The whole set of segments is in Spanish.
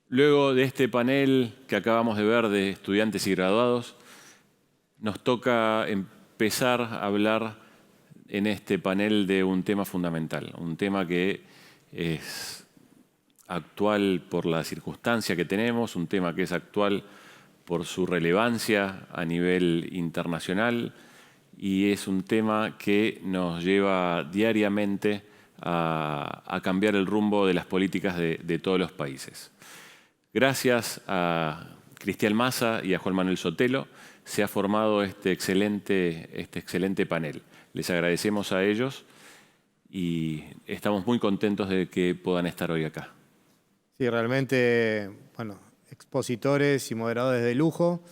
Luego de este panel que acabamos de ver de estudiantes y graduados, nos toca empezar a hablar en este panel de un tema fundamental, un tema que es actual por la circunstancia que tenemos, un tema que es actual por su relevancia a nivel internacional y es un tema que nos lleva diariamente a cambiar el rumbo de las políticas de todos los países. Gracias a Cristian Massa y a Juan Manuel Sotelo se ha formado este excelente panel. Les agradecemos a ellos y estamos muy contentos de que puedan estar hoy acá. Sí, realmente, bueno, expositores y moderadores de lujo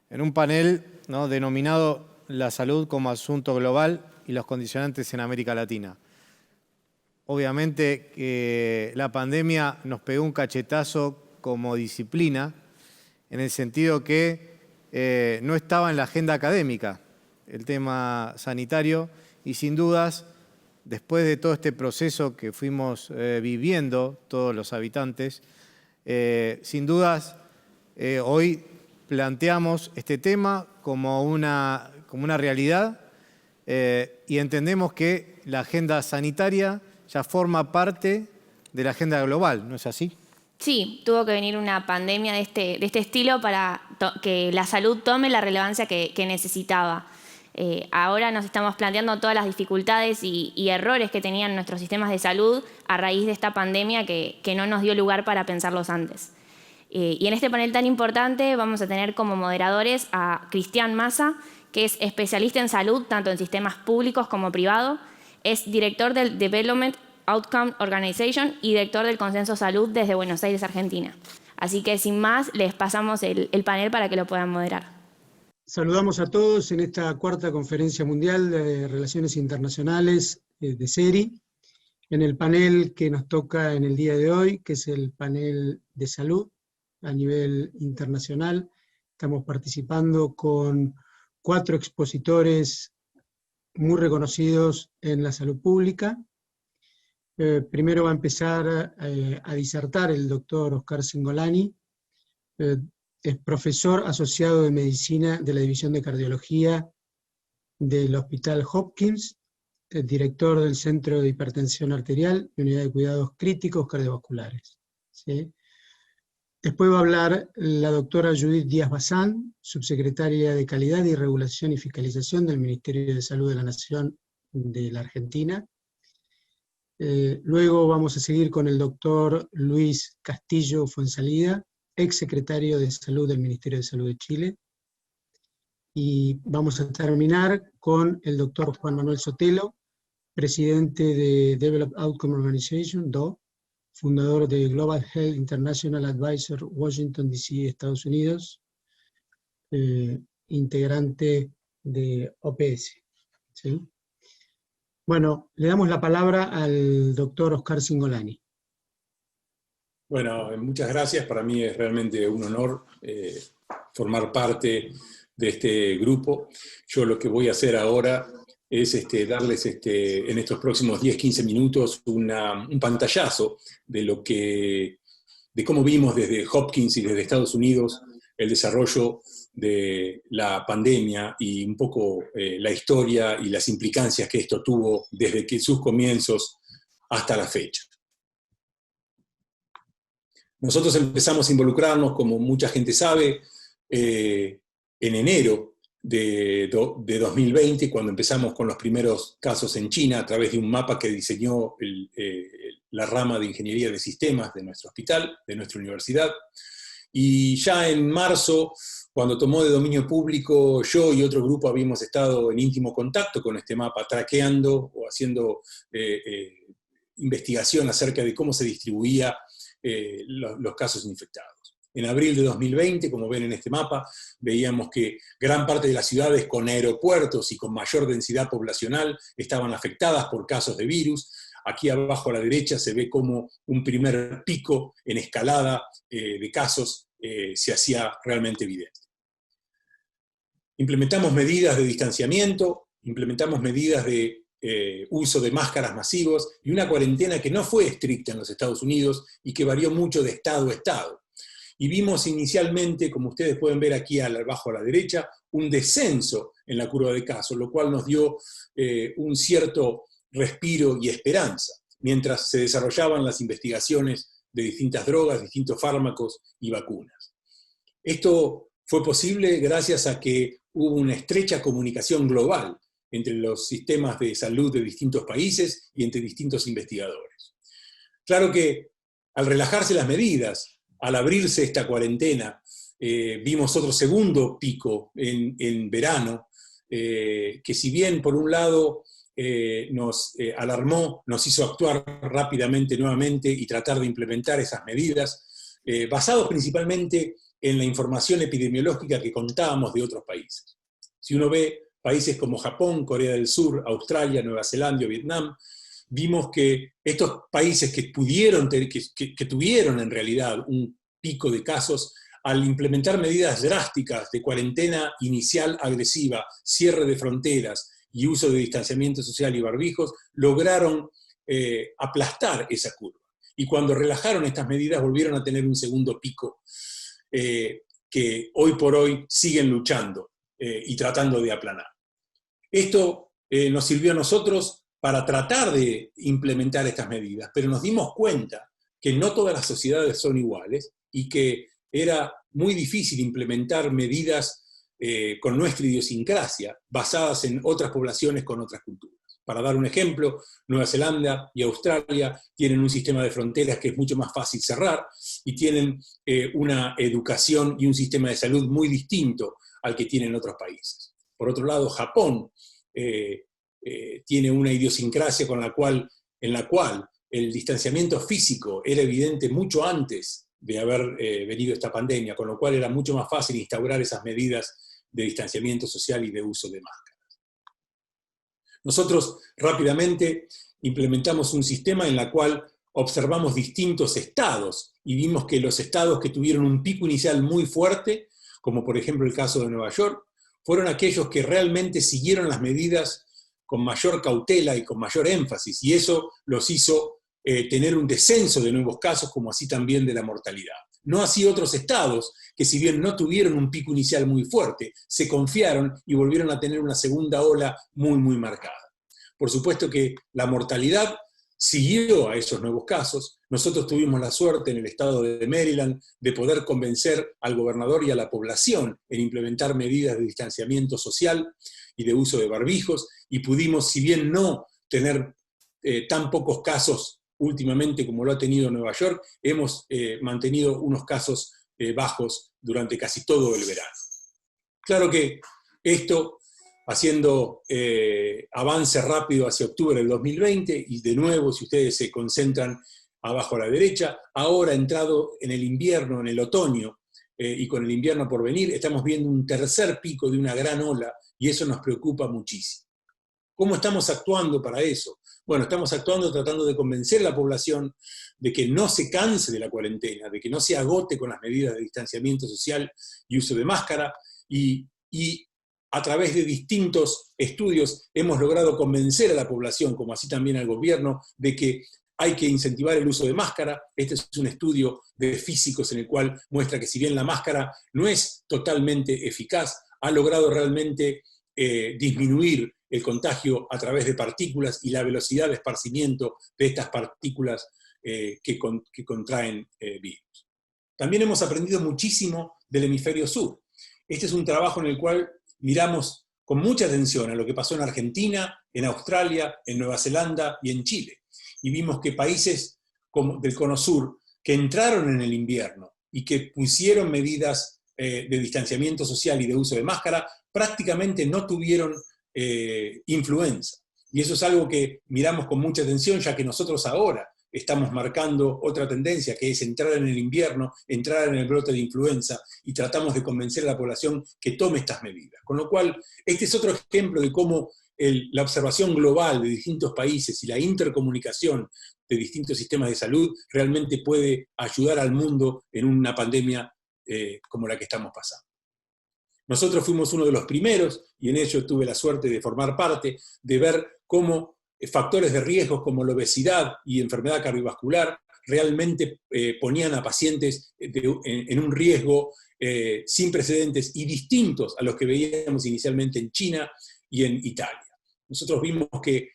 en un panel, ¿no?, denominado La salud como asunto global y los condicionantes en América Latina. Obviamente que la pandemia nos pegó un cachetazo como disciplina, en el sentido que no estaba en la agenda académica el tema sanitario y sin dudas, después de todo este proceso que fuimos viviendo todos los habitantes, sin dudas hoy planteamos este tema como una realidad y entendemos que la agenda sanitaria ya forma parte de la agenda global, ¿no es así? Sí, tuvo que venir una pandemia de este estilo para que la salud tome la relevancia que necesitaba. Ahora nos estamos planteando todas las dificultades y errores que tenían nuestros sistemas de salud a raíz de esta pandemia que no nos dio lugar para pensarlos antes. Y en este panel tan importante vamos a tener como moderadores a Cristian Massa, que es especialista en salud tanto en sistemas públicos como privados, es director del Development Outcome Organization y director del Consenso Salud desde Buenos Aires, Argentina. Así que sin más, les pasamos el panel para que lo puedan moderar. Saludamos a todos en esta cuarta conferencia mundial de Relaciones Internacionales de SERI, en el panel que nos toca en el día de hoy, que es el panel de salud a nivel internacional. Estamos participando con 4 expositores muy reconocidos en la salud pública. Primero va a empezar a disertar el doctor Oscar Cingolani, es profesor asociado de Medicina de la División de Cardiología del Hospital Hopkins, director del Centro de Hipertensión Arterial y Unidad de Cuidados Críticos Cardiovasculares. ¿Sí? Después va a hablar la doctora Judith Díaz Bazán, subsecretaria de Calidad y Regulación y Fiscalización del Ministerio de Salud de la Nación de la Argentina. Luego vamos a seguir con el doctor Luis Castillo Fuensalida, ex secretario de Salud del Ministerio de Salud de Chile. Y vamos a terminar con el doctor Juan Manuel Sotelo, presidente de Development Outcome Organization, DO, fundador de Global Health International Advisor, Washington, D.C., Estados Unidos, integrante de OPS. ¿Sí? Bueno, le damos la palabra al doctor Oscar Cingolani. Bueno, muchas gracias. Para mí es realmente un honor formar parte de este grupo. Yo lo que voy a hacer ahora es darles en estos próximos 10-15 minutos un pantallazo de cómo vimos desde Hopkins y desde Estados Unidos el desarrollo de la pandemia y un poco la historia y las implicancias que esto tuvo desde sus comienzos hasta la fecha. Nosotros empezamos a involucrarnos, como mucha gente sabe, en enero de 2020, cuando empezamos con los primeros casos en China, a través de un mapa que diseñó la rama de Ingeniería de Sistemas de nuestro hospital, de nuestra universidad. Y ya en marzo, cuando tomó de dominio público, yo y otro grupo habíamos estado en íntimo contacto con este mapa, traqueando o haciendo investigación acerca de cómo se distribuía los casos infectados. En abril de 2020, como ven en este mapa, veíamos que gran parte de las ciudades con aeropuertos y con mayor densidad poblacional estaban afectadas por casos de virus. Aquí abajo a la derecha se ve como un primer pico en escalada de casos se hacía realmente evidente. Implementamos medidas de distanciamiento, implementamos medidas de uso de máscaras masivos y una cuarentena que no fue estricta en los Estados Unidos y que varió mucho de estado a estado. y vimos inicialmente, como ustedes pueden ver aquí abajo a la derecha, un descenso en la curva de casos, lo cual nos dio un cierto respiro y esperanza, mientras se desarrollaban las investigaciones de distintas drogas, distintos fármacos y vacunas. Esto fue posible gracias a que hubo una estrecha comunicación global entre los sistemas de salud de distintos países y entre distintos investigadores. Claro que al relajarse las medidas, al abrirse esta cuarentena, vimos otro segundo pico en verano, que si bien por un lado nos alarmó, nos hizo actuar rápidamente nuevamente y tratar de implementar esas medidas, basados principalmente en la información epidemiológica que contábamos de otros países. Si uno ve países como Japón, Corea del Sur, Australia, Nueva Zelanda o Vietnam, vimos que estos países que tuvieron en realidad un pico de casos, al implementar medidas drásticas de cuarentena inicial agresiva, cierre de fronteras y uso de distanciamiento social y barbijos, lograron aplastar esa curva. Y cuando relajaron estas medidas volvieron a tener un segundo pico que hoy por hoy siguen luchando y tratando de aplanar. Esto nos sirvió a nosotros para tratar de implementar estas medidas, pero nos dimos cuenta que no todas las sociedades son iguales y que era muy difícil implementar medidas con nuestra idiosincrasia, basadas en otras poblaciones con otras culturas. Para dar un ejemplo, Nueva Zelanda y Australia tienen un sistema de fronteras que es mucho más fácil cerrar y tienen una educación y un sistema de salud muy distinto al que tienen otros países. Por otro lado, Japón tiene una idiosincrasia en la cual el distanciamiento físico era evidente mucho antes de haber venido esta pandemia, con lo cual era mucho más fácil instaurar esas medidas de distanciamiento social y de uso de máscaras. Nosotros rápidamente implementamos un sistema en el cual observamos distintos estados y vimos que los estados que tuvieron un pico inicial muy fuerte, como por ejemplo el caso de Nueva York, fueron aquellos que realmente siguieron las medidas con mayor cautela y con mayor énfasis, y eso los hizo tener un descenso de nuevos casos, como así también de la mortalidad. No así otros estados, que si bien no tuvieron un pico inicial muy fuerte, se confiaron y volvieron a tener una segunda ola muy, muy marcada. Por supuesto que la mortalidad siguió a esos nuevos casos. Nosotros tuvimos la suerte en el estado de Maryland de poder convencer al gobernador y a la población en implementar medidas de distanciamiento social y de uso de barbijos, y pudimos, si bien no tener tan pocos casos últimamente como lo ha tenido Nueva York, hemos mantenido unos casos bajos durante casi todo el verano. Claro que esto, haciendo avance rápido hacia octubre del 2020, y de nuevo, si ustedes se concentran abajo a la derecha, ahora entrado en el invierno, en el otoño, y con el invierno por venir, estamos viendo un tercer pico de una gran ola, y eso nos preocupa muchísimo. ¿Cómo estamos actuando para eso? Bueno, estamos actuando tratando de convencer a la población de que no se canse de la cuarentena, de que no se agote con las medidas de distanciamiento social y uso de máscara, y a través de distintos estudios hemos logrado convencer a la población, como así también al gobierno, de que hay que incentivar el uso de máscara. Este es un estudio de físicos en el cual muestra que si bien la máscara no es totalmente eficaz, ha logrado realmente disminuir el contagio a través de partículas y la velocidad de esparcimiento de estas partículas que contraen virus. También hemos aprendido muchísimo del hemisferio sur. Este es un trabajo en el cual miramos con mucha atención a lo que pasó en Argentina, en Australia, en Nueva Zelanda y en Chile. Y vimos que países del Cono Sur que entraron en el invierno y que pusieron medidas de distanciamiento social y de uso de máscara, prácticamente no tuvieron influenza. Y eso es algo que miramos con mucha atención, ya que nosotros ahora estamos marcando otra tendencia, que es entrar en el invierno, entrar en el brote de influenza, y tratamos de convencer a la población que tome estas medidas. Con lo cual, este es otro ejemplo de cómo la observación global de distintos países y la intercomunicación de distintos sistemas de salud realmente puede ayudar al mundo en una pandemia como la que estamos pasando. Nosotros fuimos uno de los primeros, y en ello tuve la suerte de formar parte, de ver cómo factores de riesgo como la obesidad y enfermedad cardiovascular realmente ponían a pacientes en un riesgo sin precedentes y distintos a los que veíamos inicialmente en China y en Italia. Nosotros vimos que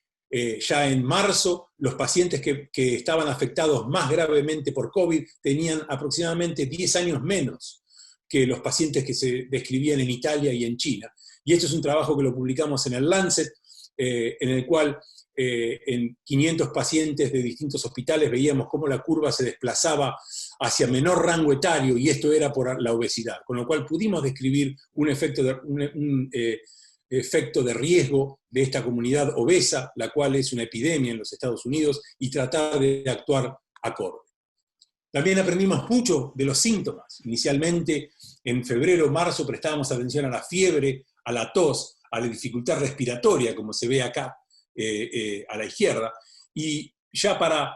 ya en marzo los pacientes que estaban afectados más gravemente por COVID tenían aproximadamente 10 años menos que los pacientes que se describían en Italia y en China. Y esto es un trabajo que lo publicamos en el Lancet, en el cual en 500 pacientes de distintos hospitales veíamos cómo la curva se desplazaba hacia menor rango etario, y esto era por la obesidad, con lo cual pudimos describir un efecto de riesgo de esta comunidad obesa, la cual es una epidemia en los Estados Unidos, y tratar de actuar acorde. También aprendimos mucho de los síntomas. Inicialmente, en febrero, marzo, prestábamos atención a la fiebre, a la tos, a la dificultad respiratoria, como se ve acá a la izquierda, y ya para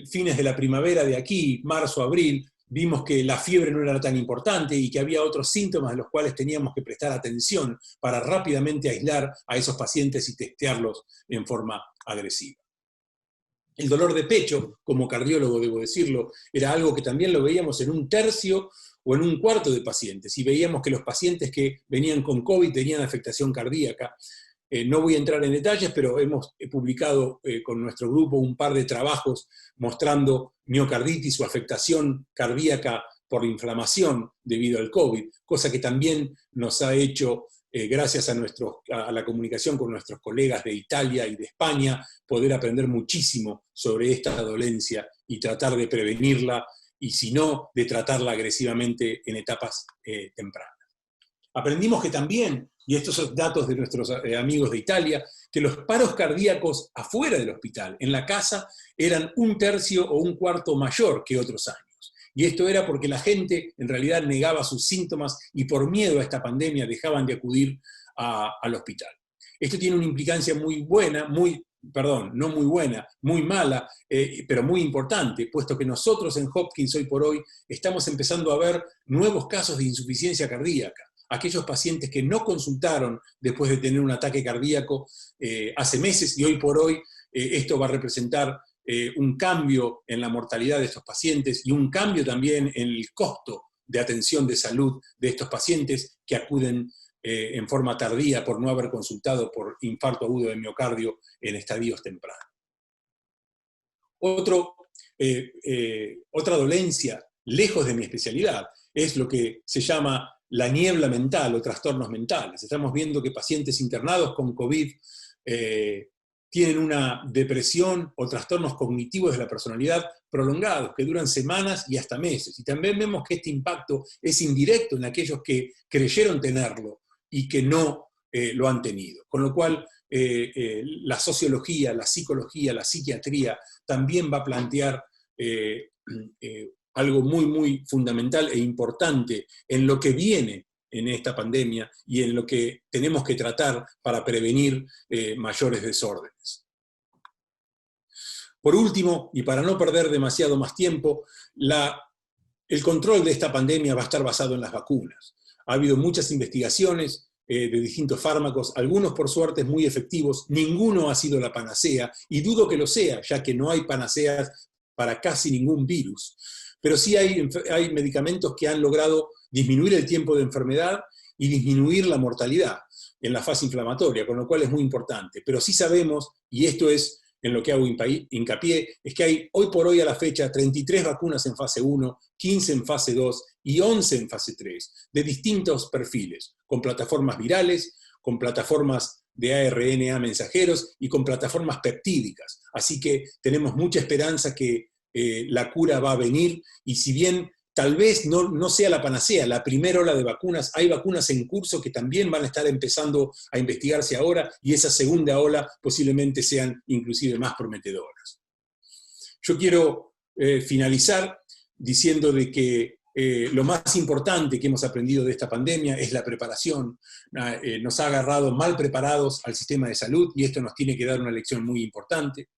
fines de la primavera de aquí, marzo, abril, vimos que la fiebre no era tan importante y que había otros síntomas de los cuales teníamos que prestar atención para rápidamente aislar a esos pacientes y testearlos en forma agresiva. El dolor de pecho, como cardiólogo debo decirlo, era algo que también lo veíamos en 1/3 o en 1/4 de pacientes, y veíamos que los pacientes que venían con COVID tenían afectación cardíaca. No voy a entrar en detalles, pero hemos publicado con nuestro grupo un par de trabajos mostrando miocarditis o afectación cardíaca por inflamación debido al COVID, cosa que también nos ha hecho, gracias a la comunicación con nuestros colegas de Italia y de España, poder aprender muchísimo sobre esta dolencia y tratar de prevenirla, y si no, de tratarla agresivamente en etapas tempranas. Aprendimos que también, y estos son datos de nuestros amigos de Italia, que los paros cardíacos afuera del hospital, en la casa, eran 1/3 o 1/4 mayor que otros años. Y esto era porque la gente en realidad negaba sus síntomas y por miedo a esta pandemia dejaban de acudir al hospital. Esto tiene una implicancia muy buena, no muy buena, muy mala, pero muy importante, puesto que nosotros en Hopkins hoy por hoy estamos empezando a ver nuevos casos de insuficiencia cardíaca. Aquellos pacientes que no consultaron después de tener un ataque cardíaco hace meses, y hoy por hoy esto va a representar un cambio en la mortalidad de estos pacientes y un cambio también en el costo de atención de salud de estos pacientes que acuden en forma tardía por no haber consultado por infarto agudo de miocardio en estadios tempranos. Otra dolencia, lejos de mi especialidad, es lo que se llama la niebla mental o trastornos mentales. Estamos viendo que pacientes internados con COVID tienen una depresión o trastornos cognitivos de la personalidad prolongados, que duran semanas y hasta meses. Y también vemos que este impacto es indirecto en aquellos que creyeron tenerlo y que no lo han tenido. Con lo cual, la sociología, la psicología, la psiquiatría también va a plantear algo muy, muy fundamental e importante en lo que viene en esta pandemia y en lo que tenemos que tratar para prevenir mayores desórdenes. Por último, y para no perder demasiado más tiempo, el control de esta pandemia va a estar basado en las vacunas. Ha habido muchas investigaciones de distintos fármacos, algunos por suerte muy efectivos, ninguno ha sido la panacea, y dudo que lo sea, ya que no hay panaceas para casi ningún virus. Pero sí hay medicamentos que han logrado disminuir el tiempo de enfermedad y disminuir la mortalidad en la fase inflamatoria, con lo cual es muy importante. Pero sí sabemos, y esto es en lo que hago hincapié, es que hay hoy por hoy a la fecha 33 vacunas en fase 1, 15 en fase 2 y 11 en fase 3, de distintos perfiles, con plataformas virales, con plataformas de ARNA mensajeros y con plataformas peptídicas. Así que tenemos mucha esperanza que la cura va a venir, y si bien tal vez no sea la panacea, la primera ola de vacunas, hay vacunas en curso que también van a estar empezando a investigarse ahora, y esa segunda ola posiblemente sean inclusive más prometedoras. Yo quiero finalizar diciendo de que lo más importante que hemos aprendido de esta pandemia es la preparación. Nos ha agarrado mal preparados al sistema de salud, y esto nos tiene que dar una lección muy importante.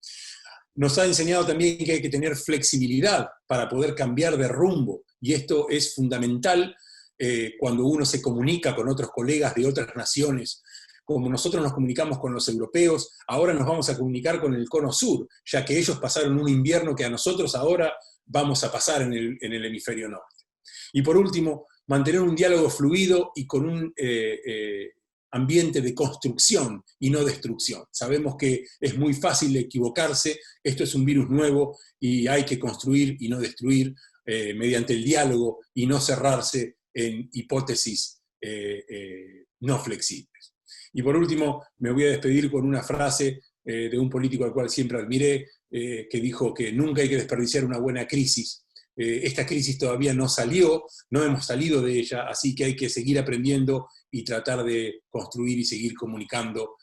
Nos ha enseñado también que hay que tener flexibilidad para poder cambiar de rumbo, y esto es fundamental cuando uno se comunica con otros colegas de otras naciones, como nosotros nos comunicamos con los europeos, ahora nos vamos a comunicar con el cono sur, ya que ellos pasaron un invierno que a nosotros ahora vamos a pasar en el hemisferio norte. Y por último, mantener un diálogo fluido y con un ambiente de construcción y no destrucción. Sabemos que es muy fácil equivocarse, esto es un virus nuevo y hay que construir y no destruir mediante el diálogo y no cerrarse en hipótesis no flexibles. Y por último, me voy a despedir con una frase de un político al cual siempre admiré, que dijo que nunca hay que desperdiciar una buena crisis. Esta crisis todavía no salió, no hemos salido de ella, así que hay que seguir aprendiendo y tratar de construir y seguir comunicando,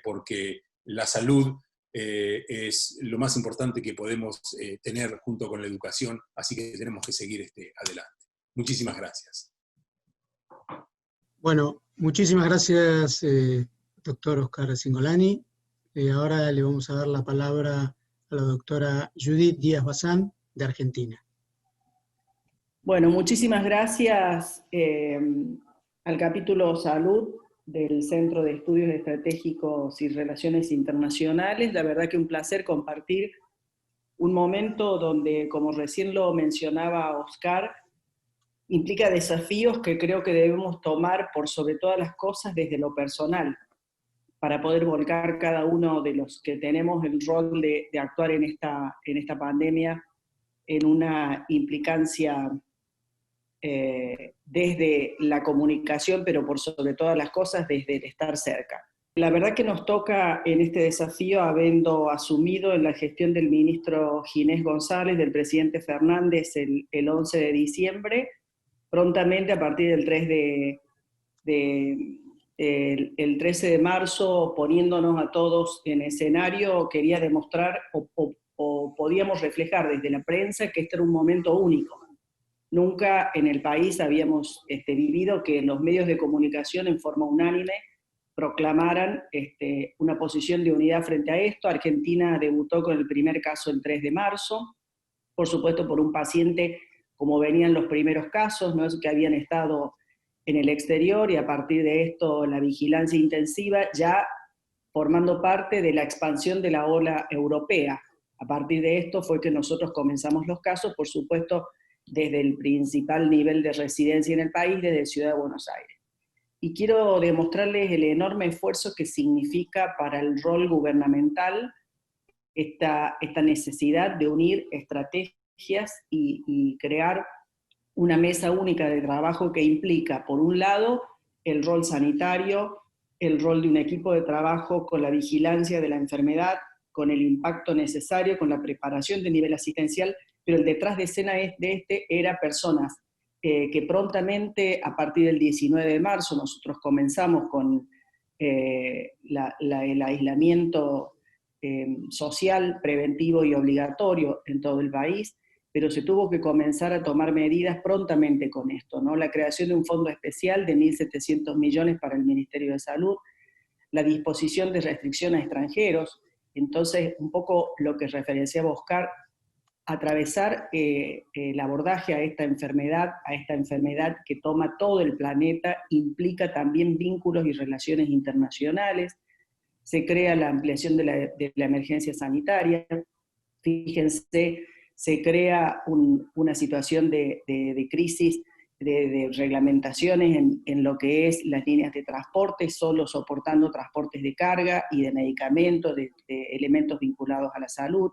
porque la salud es lo más importante que podemos tener junto con la educación, así que tenemos que seguir adelante. Muchísimas gracias. Bueno, muchísimas gracias, doctor Oscar Cingolani. Ahora le vamos a dar la palabra a la doctora Judith Díaz Bazán, de Argentina. Bueno, muchísimas gracias al capítulo Salud del Centro de Estudios Estratégicos y Relaciones Internacionales. La verdad que un placer compartir un momento donde, como recién lo mencionaba Oscar, implica desafíos que creo que debemos tomar por sobre todas las cosas desde lo personal, para poder volcar cada uno de los que tenemos el rol de actuar en esta pandemia en una implicancia desde la comunicación, pero por sobre todas las cosas desde el estar cerca. La verdad que nos toca en este desafío, habiendo asumido en la gestión del ministro Ginés González, del presidente Fernández el 11 de diciembre, prontamente a partir del 13 de marzo, poniéndonos a todos en escenario, quería demostrar o podíamos reflejar desde la prensa que este era un momento único. Nunca en el país habíamos vivido que los medios de comunicación en forma unánime proclamaran una posición de unidad frente a esto. Argentina debutó con el primer caso el 3 de marzo, por supuesto por un paciente como venían los primeros casos, ¿no? Que habían estado en el exterior, y a partir de esto la vigilancia intensiva, ya formando parte de la expansión de la ola europea. A partir de esto fue que nosotros comenzamos los casos, por supuesto, desde el principal nivel de residencia en el país, desde Ciudad de Buenos Aires. Y quiero demostrarles el enorme esfuerzo que significa para el rol gubernamental esta necesidad de unir estrategias y crear una mesa única de trabajo que implica, por un lado, el rol sanitario, el rol de un equipo de trabajo con la vigilancia de la enfermedad, con el impacto necesario, con la preparación de nivel asistencial, pero el detrás de escena de era personas que prontamente, a partir del 19 de marzo, nosotros comenzamos con el aislamiento social, preventivo y obligatorio en todo el país, pero se tuvo que comenzar a tomar medidas prontamente con esto, ¿no? La creación de un fondo especial de 1.700 millones para el Ministerio de Salud, la disposición de restricción a extranjeros. Entonces, un poco lo que referenciaba Oscar, atravesar el abordaje a esta enfermedad que toma todo el planeta, implica también vínculos y relaciones internacionales. Se crea la ampliación de la emergencia sanitaria. Fíjense, se crea una situación de crisis, de reglamentaciones en lo que es las líneas de transporte, solo soportando transportes de carga y de medicamentos, de elementos vinculados a la salud.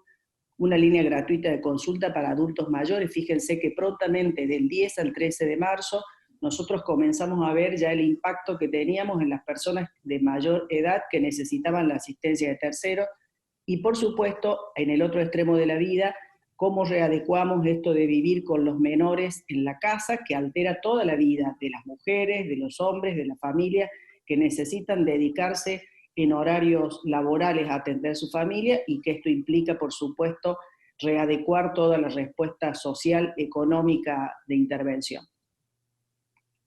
Una línea gratuita de consulta para adultos mayores. Fíjense que prontamente, del 10 al 13 de marzo, nosotros comenzamos a ver ya el impacto que teníamos en las personas de mayor edad que necesitaban la asistencia de terceros, y por supuesto, en el otro extremo de la vida, cómo readecuamos esto de vivir con los menores en la casa, que altera toda la vida de las mujeres, de los hombres, de la familia, que necesitan dedicarse en horarios laborales a atender su familia, y que esto implica, por supuesto, readecuar toda la respuesta social, económica de intervención.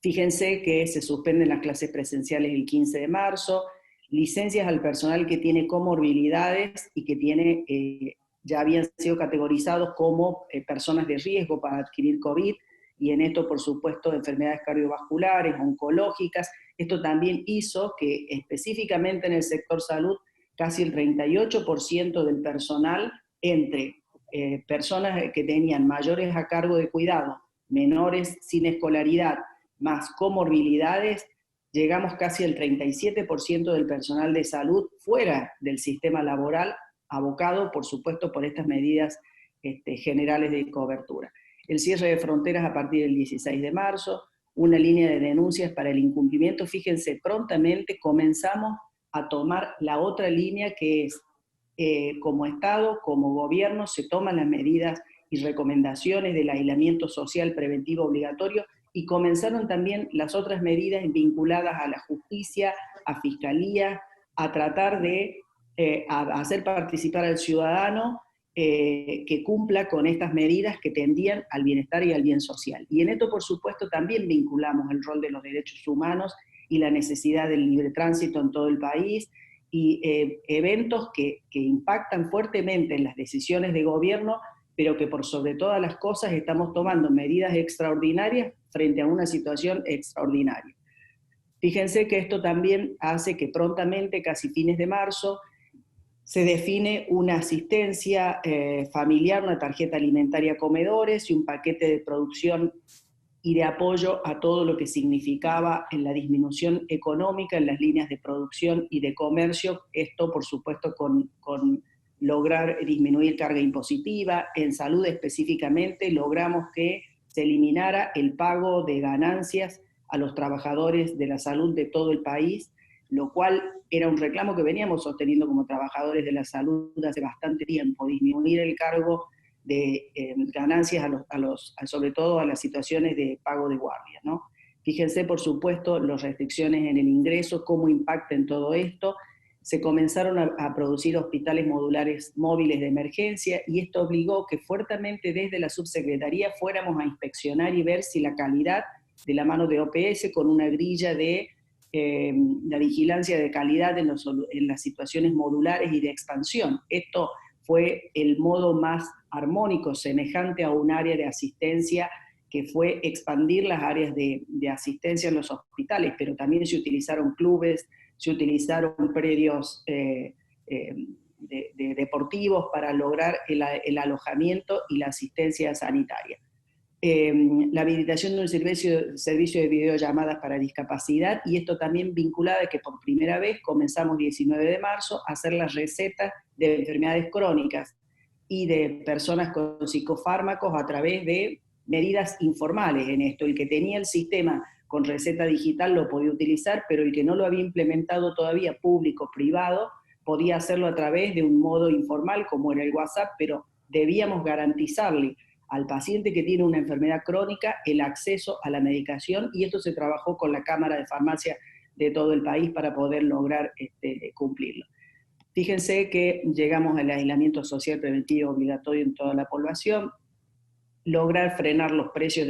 Fíjense que se suspenden las clases presenciales el 15 de marzo, licencias al personal que tiene comorbilidades y que ya habían sido categorizados como personas de riesgo para adquirir COVID. y en esto, por supuesto, enfermedades cardiovasculares, oncológicas. Esto también hizo que específicamente en el sector salud, casi el 38% del personal, entre personas que tenían mayores a cargo de cuidado, menores sin escolaridad, más comorbilidades, llegamos casi al 37% del personal de salud fuera del sistema laboral, abocado, por supuesto, por estas medidas generales de cobertura. El cierre de fronteras a partir del 16 de marzo, una línea de denuncias para el incumplimiento. Fíjense, prontamente comenzamos a tomar la otra línea, que es como Estado, como gobierno, se toman las medidas y recomendaciones del aislamiento social preventivo obligatorio, y comenzaron también las otras medidas vinculadas a la justicia, a fiscalía, a tratar de hacer participar al ciudadano que cumpla con estas medidas que tendían al bienestar y al bien social. Y en esto, por supuesto, también vinculamos el rol de los derechos humanos y la necesidad del libre tránsito en todo el país, y eventos que impactan fuertemente en las decisiones de gobierno, pero que por sobre todas las cosas estamos tomando medidas extraordinarias frente a una situación extraordinaria. Fíjense que esto también hace que prontamente, casi fines de marzo, se define una asistencia familiar, una tarjeta alimentaria comedores y un paquete de producción y de apoyo a todo lo que significaba en la disminución económica en las líneas de producción y de comercio. Esto, por supuesto, con lograr disminuir carga impositiva. En salud específicamente logramos que se eliminara el pago de ganancias a los trabajadores de la salud de todo el país, lo cual era un reclamo que veníamos sosteniendo como trabajadores de la salud hace bastante tiempo, disminuir el cargo de ganancias sobre todo a las situaciones de pago de guardia, ¿no? Fíjense, por supuesto, las restricciones en el ingreso, cómo impacta en todo esto. Se comenzaron a producir hospitales modulares móviles de emergencia, y esto obligó que fuertemente desde la subsecretaría fuéramos a inspeccionar y ver si la calidad de la mano de OPS, con una grilla de la vigilancia de calidad en las situaciones modulares y de expansión. Esto fue el modo más armónico, semejante a un área de asistencia, que fue expandir las áreas de asistencia en los hospitales, pero también se utilizaron clubes, se utilizaron predios deportivos para lograr el alojamiento y la asistencia sanitaria. La habilitación de un servicio de videollamadas para discapacidad, y esto también vinculado a que por primera vez comenzamos 19 de marzo a hacer las recetas de enfermedades crónicas y de personas con psicofármacos a través de medidas informales en esto. El que tenía el sistema con receta digital lo podía utilizar, pero el que no lo había implementado todavía, público, privado, podía hacerlo a través de un modo informal como era el WhatsApp, pero debíamos garantizarle al paciente que tiene una enfermedad crónica el acceso a la medicación, y esto se trabajó con la Cámara de Farmacia de todo el país para poder lograr cumplirlo. Fíjense que llegamos al aislamiento social preventivo obligatorio en toda la población, lograr frenar los precios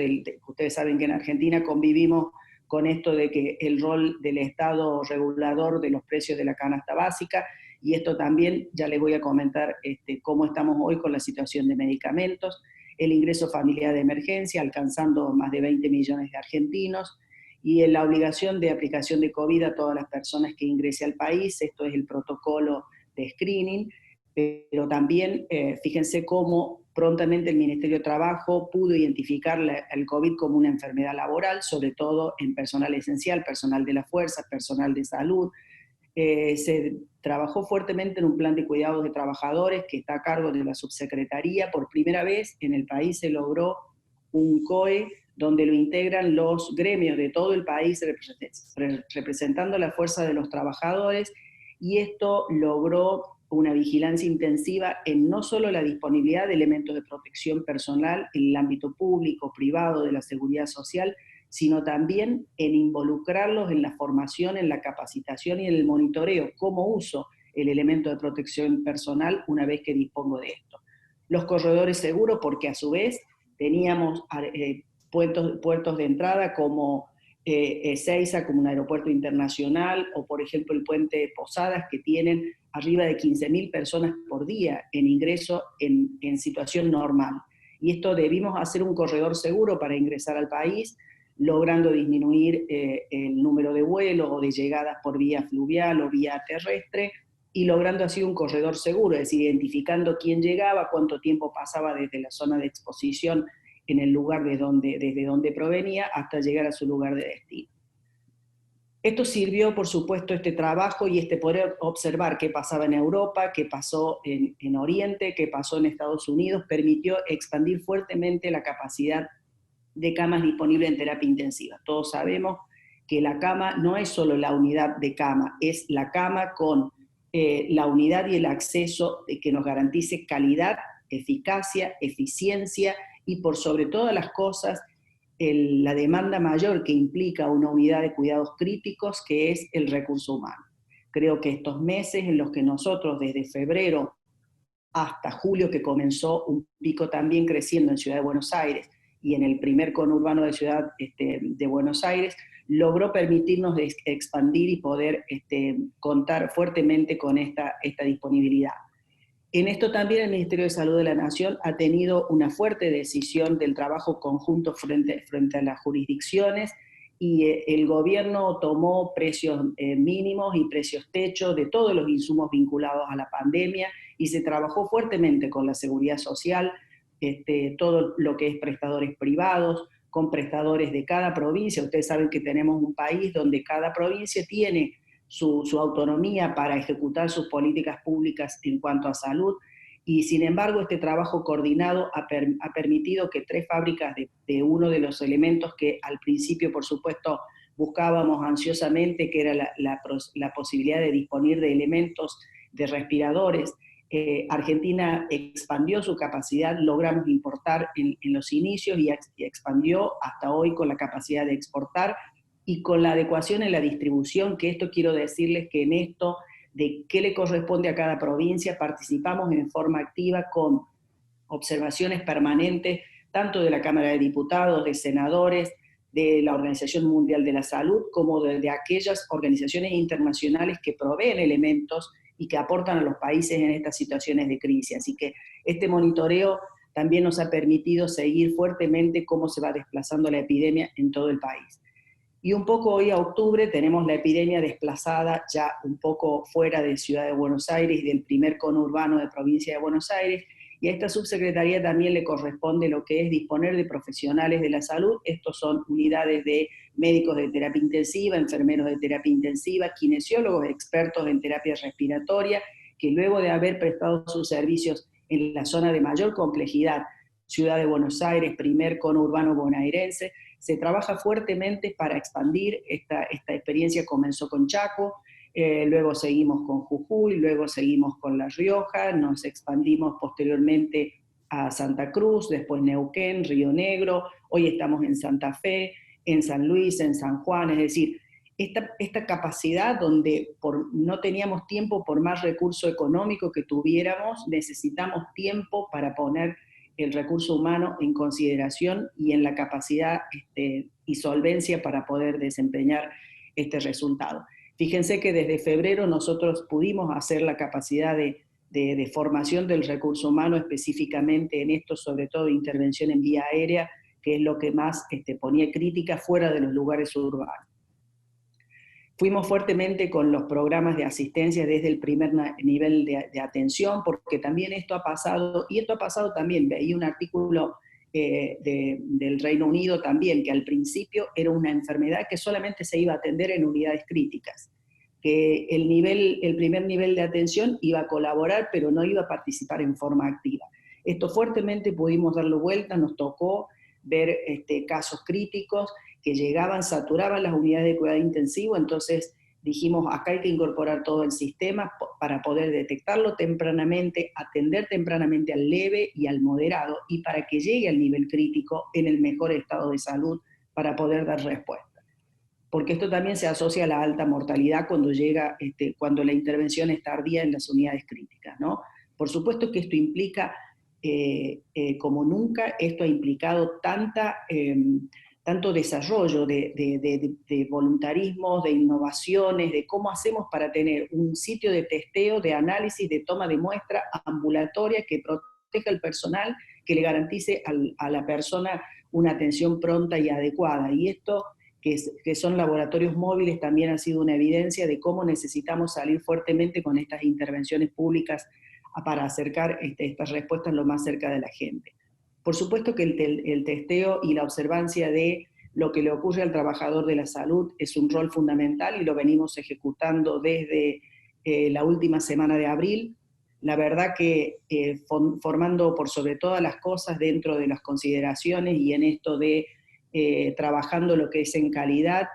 ustedes saben que en Argentina convivimos con esto de que el rol del Estado regulador de los precios de la canasta básica, y esto también ya les voy a comentar cómo estamos hoy con la situación de medicamentos, el ingreso familiar de emergencia, alcanzando más de 20 millones de argentinos, y la obligación de aplicación de COVID a todas las personas que ingrese al país. Esto es el protocolo de screening, pero también fíjense cómo prontamente el Ministerio de Trabajo pudo identificar el COVID como una enfermedad laboral, sobre todo en personal esencial, personal de la fuerza, personal de salud. Se trabajó fuertemente en un plan de cuidados de trabajadores que está a cargo de la subsecretaría. Por primera vez en el país se logró un COE donde lo integran los gremios de todo el país representando la fuerza de los trabajadores, y esto logró una vigilancia intensiva en no solo la disponibilidad de elementos de protección personal en el ámbito público, privado, de la seguridad social, sino también en involucrarlos en la formación, en la capacitación y en el monitoreo, cómo uso el elemento de protección personal una vez que dispongo de esto. Los corredores seguros, porque a su vez teníamos puertos de entrada como Ezeiza, como un aeropuerto internacional, o por ejemplo el puente de Posadas, que tienen arriba de 15.000 personas por día en ingreso en situación normal. y esto debimos hacer un corredor seguro para ingresar al país, logrando disminuir el número de vuelos o de llegadas por vía fluvial o vía terrestre, y logrando así un corredor seguro, es decir, identificando quién llegaba, cuánto tiempo pasaba desde la zona de exposición en el lugar desde donde provenía hasta llegar a su lugar de destino. Esto sirvió, por supuesto, este trabajo y este poder observar qué pasaba en Europa, qué pasó en Oriente, qué pasó en Estados Unidos, permitió expandir fuertemente la capacidad de camas disponibles en terapia intensiva. Todos sabemos que la cama no es solo la unidad de cama, es la cama con la unidad y el acceso que nos garantice calidad, eficacia, eficiencia y por sobre todas las cosas, la demanda mayor que implica una unidad de cuidados críticos, que es el recurso humano. Creo que estos meses en los que nosotros desde febrero hasta julio, que comenzó un pico también creciendo en Ciudad de Buenos Aires y en el primer conurbano de Ciudad de Buenos Aires, logró permitirnos expandir y poder contar fuertemente con esta disponibilidad. En esto también el Ministerio de Salud de la Nación ha tenido una fuerte decisión del trabajo conjunto frente a las jurisdicciones, y el gobierno tomó precios mínimos y precios techo de todos los insumos vinculados a la pandemia, y se trabajó fuertemente con la seguridad social, todo lo que es prestadores privados, con prestadores de cada provincia. Ustedes saben que tenemos un país donde cada provincia tiene su autonomía para ejecutar sus políticas públicas en cuanto a salud, y sin embargo este trabajo coordinado ha permitido que 3 fábricas de uno de los elementos que al principio, por supuesto, buscábamos ansiosamente, que era la posibilidad de disponer de elementos de respiradores, Argentina expandió su capacidad, logramos importar en los inicios y expandió hasta hoy con la capacidad de exportar, y con la adecuación en la distribución, que esto quiero decirles que en esto de qué le corresponde a cada provincia, participamos en forma activa con observaciones permanentes, tanto de la Cámara de Diputados, de senadores, de la Organización Mundial de la Salud, como de aquellas organizaciones internacionales que proveen elementos y que aportan a los países en estas situaciones de crisis. Así que este monitoreo también nos ha permitido seguir fuertemente cómo se va desplazando la epidemia en todo el país. Y un poco hoy a octubre tenemos la epidemia desplazada ya un poco fuera de Ciudad de Buenos Aires, del primer conurbano de provincia de Buenos Aires, y a esta subsecretaría también le corresponde lo que es disponer de profesionales de la salud. Estos son unidades de médicos de terapia intensiva, enfermeros de terapia intensiva, kinesiólogos expertos en terapia respiratoria, que luego de haber prestado sus servicios en la zona de mayor complejidad, Ciudad de Buenos Aires, primer conurbano bonaerense, se trabaja fuertemente para expandir esta experiencia. Comenzó con Chaco, luego seguimos con Jujuy, luego seguimos con La Rioja, nos expandimos posteriormente a Santa Cruz, después Neuquén, Río Negro, hoy estamos en Santa Fe, en San Luis, en San Juan, es decir, esta capacidad donde no teníamos tiempo por más recurso económico que tuviéramos, necesitamos tiempo para poner el recurso humano en consideración y en la capacidad y solvencia para poder desempeñar este resultado. Fíjense que desde febrero nosotros pudimos hacer la capacidad de formación del recurso humano específicamente en esto, sobre todo intervención en vía aérea, que es lo que más ponía crítica fuera de los lugares urbanos. Fuimos fuertemente con los programas de asistencia desde el primer nivel de atención, porque también esto ha pasado, y esto ha pasado también, veía un artículo del Reino Unido también, que al principio era una enfermedad que solamente se iba a atender en unidades críticas, que el primer nivel de atención iba a colaborar, pero no iba a participar en forma activa. Esto fuertemente pudimos darlo vuelta, nos tocó ver casos críticos que llegaban, saturaban las unidades de cuidado intensivo, entonces dijimos, acá hay que incorporar todo el sistema para poder detectarlo tempranamente, atender tempranamente al leve y al moderado, y para que llegue al nivel crítico en el mejor estado de salud para poder dar respuesta. Porque esto también se asocia a la alta mortalidad cuando la intervención es tardía en las unidades críticas, ¿no? Por supuesto que esto implica, como nunca, esto ha implicado tanto desarrollo de voluntarismo, de innovaciones, de cómo hacemos para tener un sitio de testeo, de análisis, de toma de muestra ambulatoria que proteja al personal, que le garantice a la persona una atención pronta y adecuada. Y esto, que son laboratorios móviles, también ha sido una evidencia de cómo necesitamos salir fuertemente con estas intervenciones públicas para acercar estas respuestas lo más cerca de la gente. Por supuesto que el testeo y la observancia de lo que le ocurre al trabajador de la salud es un rol fundamental y lo venimos ejecutando desde la última semana de abril. La verdad que formando por sobre todas las cosas dentro de las consideraciones y en esto de trabajando lo que es en calidad,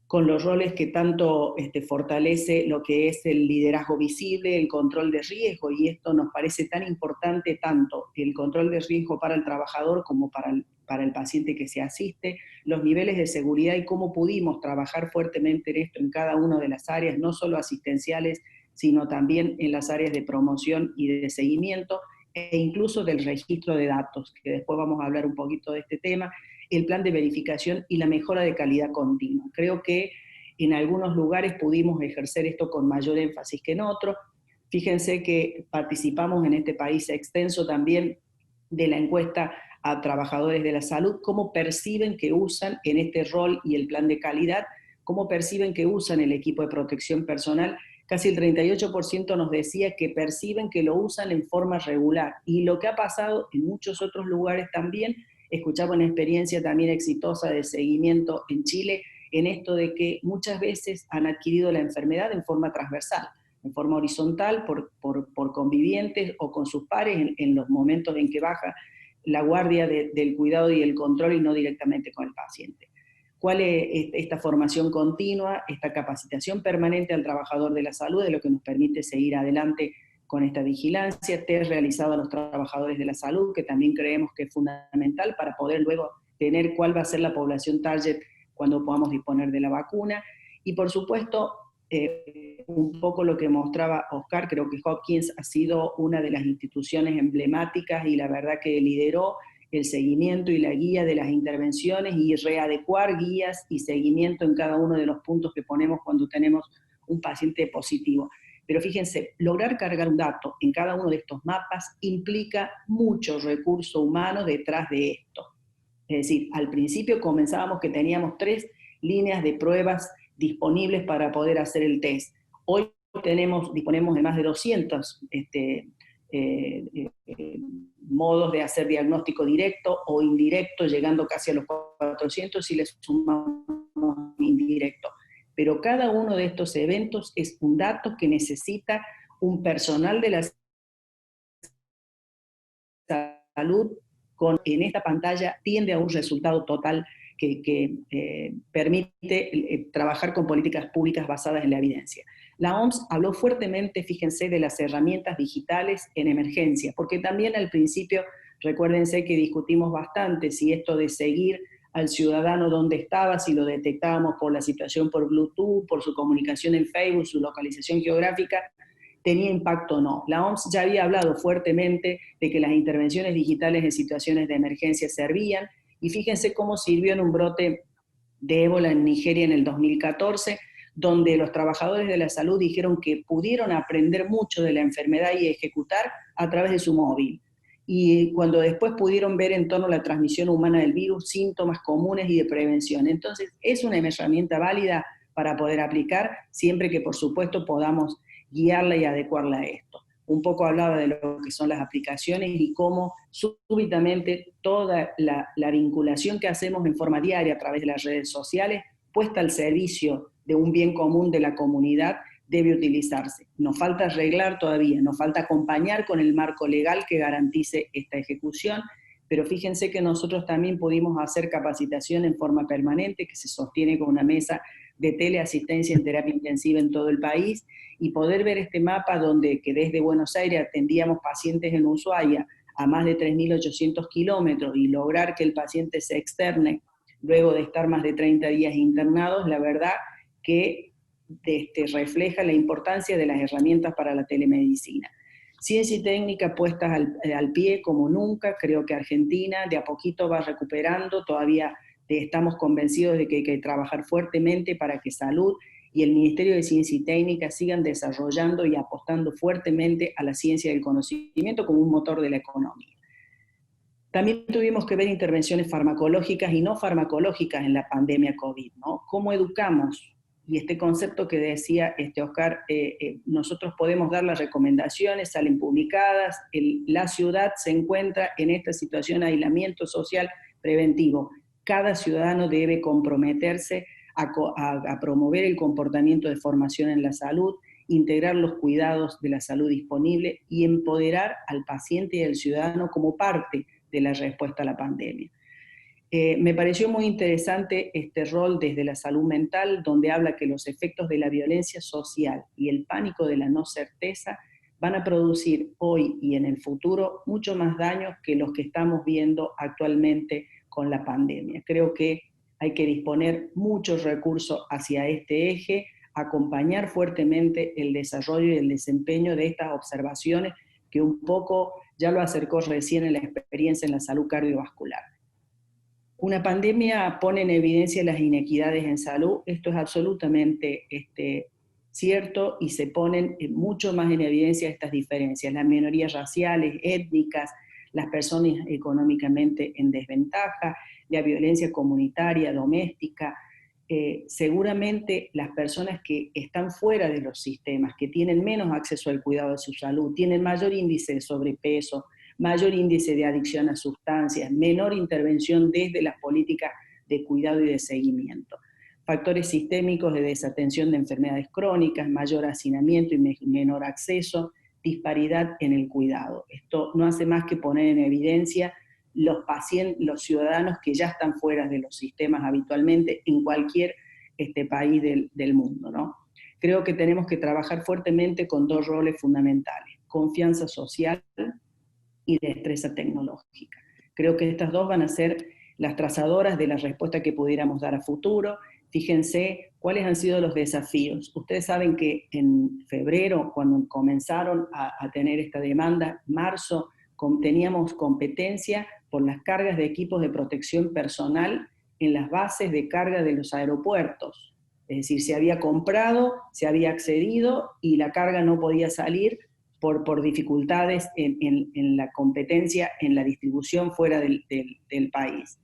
con los roles que tanto fortalece lo que es el liderazgo visible, el control de riesgo, y esto nos parece tan importante, tanto el control de riesgo para el trabajador como para el paciente que se asiste, los niveles de seguridad y cómo pudimos trabajar fuertemente en esto en cada una de las áreas, no solo asistenciales, sino también en las áreas de promoción y de seguimiento, e incluso del registro de datos, que después vamos a hablar un poquito de este tema, el plan de verificación y la mejora de calidad continua. Creo que en algunos lugares pudimos ejercer esto con mayor énfasis que en otros. Fíjense que participamos en este país extenso también de la encuesta a trabajadores de la salud, cómo perciben que usan en este rol y el plan de calidad, cómo perciben que usan el equipo de protección personal. Casi el 38% nos decía que perciben que lo usan en forma regular. Y lo que ha pasado en muchos otros lugares también, escuchaba una experiencia también exitosa de seguimiento en Chile, en esto de que muchas veces han adquirido la enfermedad en forma transversal, en forma horizontal, por convivientes o con sus pares en los momentos en que baja la guardia del cuidado y el control y no directamente con el paciente. ¿Cuál es esta formación continua, esta capacitación permanente al trabajador de la salud, de lo que nos permite seguir adelante con esta vigilancia, test realizado a los trabajadores de la salud, que también creemos que es fundamental para poder luego tener cuál va a ser la población target cuando podamos disponer de la vacuna. Y por supuesto, un poco lo que mostraba Oscar, creo que Hopkins ha sido una de las instituciones emblemáticas y la verdad que lideró el seguimiento y la guía de las intervenciones y readecuar guías y seguimiento en cada uno de los puntos que ponemos cuando tenemos un paciente positivo. Pero fíjense, lograr cargar un dato en cada uno de estos mapas implica mucho recurso humano detrás de esto. Es decir, al principio comenzábamos que teníamos 3 líneas de pruebas disponibles para poder hacer el test. Hoy disponemos de más de 200 modos de hacer diagnóstico directo o indirecto, llegando casi a los 400 si les sumamos indirecto. Pero cada uno de estos eventos es un dato que necesita un personal de la salud en esta pantalla tiende a un resultado total que permite trabajar con políticas públicas basadas en la evidencia. La OMS habló fuertemente, fíjense, de las herramientas digitales en emergencia, porque también al principio, recuérdense que discutimos bastante si esto de seguir al ciudadano donde estaba, si lo detectábamos por la situación por Bluetooth, por su comunicación en Facebook, su localización geográfica, tenía impacto o no. La OMS ya había hablado fuertemente de que las intervenciones digitales en situaciones de emergencia servían, y fíjense cómo sirvió en un brote de ébola en Nigeria en el 2014, donde los trabajadores de la salud dijeron que pudieron aprender mucho de la enfermedad y ejecutar a través de su móvil. Y cuando después pudieron ver en torno a la transmisión humana del virus, síntomas comunes y de prevención. Entonces, es una herramienta válida para poder aplicar, siempre que, por supuesto, podamos guiarla y adecuarla a esto. Un poco hablaba de lo que son las aplicaciones y cómo súbitamente toda la vinculación que hacemos en forma diaria a través de las redes sociales, puesta al servicio de un bien común de la comunidad, debe utilizarse. Nos falta arreglar todavía, nos falta acompañar con el marco legal que garantice esta ejecución, pero fíjense que nosotros también pudimos hacer capacitación en forma permanente, que se sostiene con una mesa de teleasistencia en terapia intensiva en todo el país, y poder ver este mapa que desde Buenos Aires atendíamos pacientes en Ushuaia a más de 3.800 kilómetros y lograr que el paciente se externe luego de estar más de 30 días internados, la verdad que refleja la importancia de las herramientas para la telemedicina. Ciencia y técnica puestas al pie como nunca. Creo que Argentina de a poquito va recuperando, todavía estamos convencidos de que hay que trabajar fuertemente para que salud y el Ministerio de Ciencia y Técnica sigan desarrollando y apostando fuertemente a la ciencia del conocimiento como un motor de la economía. También tuvimos que ver intervenciones farmacológicas y no farmacológicas en la pandemia COVID, ¿no? ¿Cómo educamos? Y este concepto que decía Oscar, nosotros podemos dar las recomendaciones, salen publicadas, la ciudad se encuentra en esta situación de aislamiento social preventivo. Cada ciudadano debe comprometerse a promover el comportamiento de formación en la salud, integrar los cuidados de la salud disponible y empoderar al paciente y al ciudadano como parte de la respuesta a la pandemia. Me pareció muy interesante este rol desde la salud mental, donde habla que los efectos de la violencia social y el pánico de la no certeza van a producir hoy y en el futuro mucho más daños que los que estamos viendo actualmente con la pandemia. Creo que hay que disponer muchos recursos hacia este eje, acompañar fuertemente el desarrollo y el desempeño de estas observaciones, que un poco ya lo acercó recién en la experiencia en la salud cardiovascular. Una pandemia pone en evidencia las inequidades en salud, esto es absolutamente cierto, y se ponen mucho más en evidencia estas diferencias, las minorías raciales, étnicas, las personas económicamente en desventaja, la violencia comunitaria, doméstica. Seguramente las personas que están fuera de los sistemas, que tienen menos acceso al cuidado de su salud, tienen mayor índice de sobrepeso, mayor índice de adicción a sustancias, menor intervención desde las políticas de cuidado y de seguimiento. Factores sistémicos de desatención de enfermedades crónicas, mayor hacinamiento y menor acceso, disparidad en el cuidado. Esto no hace más que poner en evidencia los ciudadanos que ya están fuera de los sistemas habitualmente en cualquier país del mundo, ¿no? Creo que tenemos que trabajar fuertemente con dos roles fundamentales: confianza social y destreza tecnológica. Creo que estas dos van a ser las trazadoras de la respuesta que pudiéramos dar a futuro. Fíjense cuáles han sido los desafíos. Ustedes saben que en febrero, cuando comenzaron a tener esta demanda, marzo, teníamos competencia por las cargas de equipos de protección personal en las bases de carga de los aeropuertos. Es decir, se había comprado, se había accedido y la carga no podía salir por dificultades en la competencia, en la distribución fuera del país.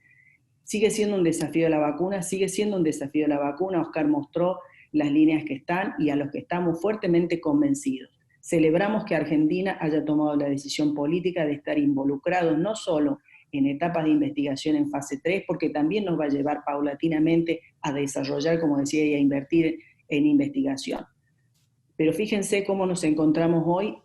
Sigue siendo un desafío de la vacuna, sigue siendo un desafío de la vacuna. Oscar mostró las líneas que están y a los que estamos fuertemente convencidos. Celebramos que Argentina haya tomado la decisión política de estar involucrado no solo en etapas de investigación en fase 3, porque también nos va a llevar paulatinamente a desarrollar, como decía, y a invertir en investigación. Pero fíjense cómo nos encontramos hoy.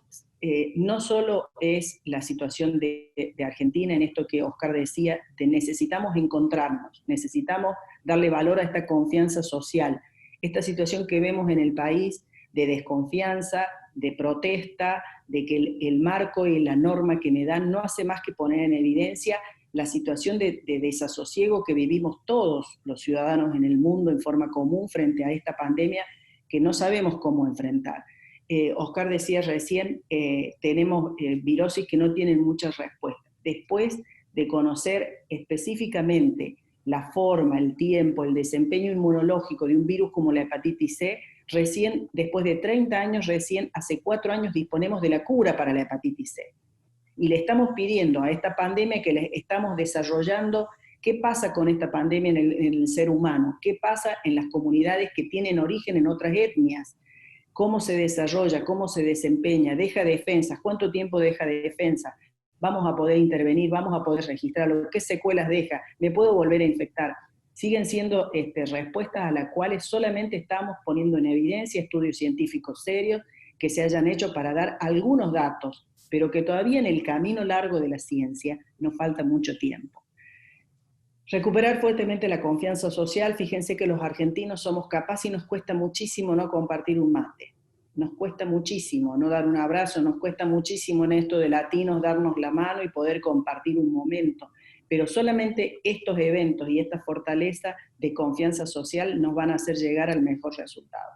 No solo es la situación de Argentina, en esto que Oscar decía, de necesitamos encontrarnos, necesitamos darle valor a esta confianza social, esta situación que vemos en el país de desconfianza, de protesta, de que el marco y la norma que me dan no hace más que poner en evidencia la situación de desasosiego que vivimos todos los ciudadanos en el mundo en forma común frente a esta pandemia que no sabemos cómo enfrentar. Oscar decía recién, tenemos virosis que no tienen muchas respuestas. Después de conocer específicamente la forma, el tiempo, el desempeño inmunológico de un virus como la hepatitis C, recién, después de 30 años, recién hace 4 años disponemos de la cura para la hepatitis C. Y le estamos pidiendo a esta pandemia que le estamos desarrollando qué pasa con esta pandemia en el ser humano, qué pasa en las comunidades que tienen origen en otras etnias, cómo se desarrolla, cómo se desempeña, deja defensas, cuánto tiempo deja de defensa, vamos a poder intervenir, vamos a poder registrarlo, qué secuelas deja, me puedo volver a infectar. Siguen siendo respuestas a las cuales solamente estamos poniendo en evidencia estudios científicos serios que se hayan hecho para dar algunos datos, pero que todavía en el camino largo de la ciencia nos falta mucho tiempo. Recuperar fuertemente la confianza social. Fíjense que los argentinos somos capaces y nos cuesta muchísimo no compartir un mate. Nos cuesta muchísimo no dar un abrazo, nos cuesta muchísimo en esto de latinos darnos la mano y poder compartir un momento. Pero solamente estos eventos y esta fortaleza de confianza social nos van a hacer llegar al mejor resultado.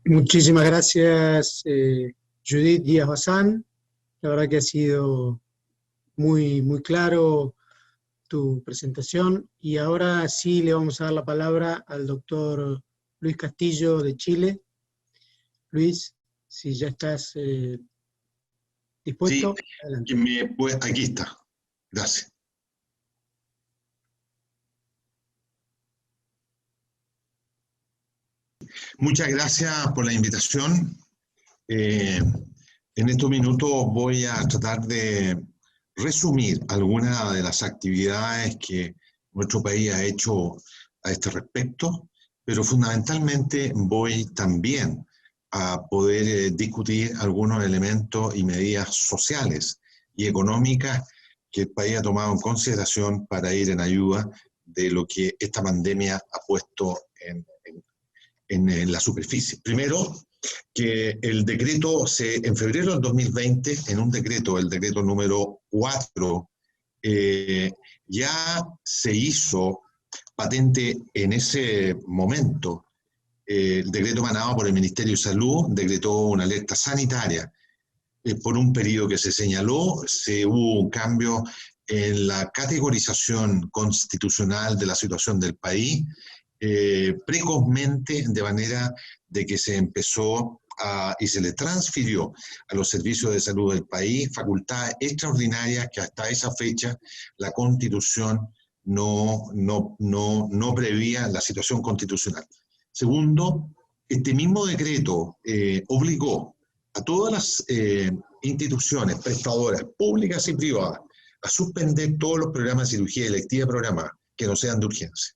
Muchísimas gracias, Judith Díaz-Bazán. La verdad que ha sido muy, muy claro tu presentación y ahora sí le vamos a dar la palabra al doctor Luis Castillo de Chile. Luis, si ya estás dispuesto, sí, adelante. aquí está. Gracias. Muchas gracias por la invitación. En estos minutos voy a tratar de resumir algunas de las actividades que nuestro país ha hecho a este respecto, pero fundamentalmente voy también a poder discutir algunos elementos y medidas sociales y económicas que el país ha tomado en consideración para ir en ayuda de lo que esta pandemia ha puesto en la superficie. Primero, que el decreto, en febrero del 2020, en un decreto, el decreto número 4, ya se hizo patente en ese momento. El decreto emanado por el Ministerio de Salud decretó una alerta sanitaria. Por un periodo que se señaló, hubo un cambio en la categorización constitucional de la situación del país, precozmente, de manera de que se empezó y se le transfirió a los servicios de salud del país facultades extraordinarias que hasta esa fecha la Constitución no prevía la situación constitucional. Segundo, este mismo decreto obligó a todas las instituciones prestadoras públicas y privadas a suspender todos los programas de cirugía electiva programada que no sean de urgencia.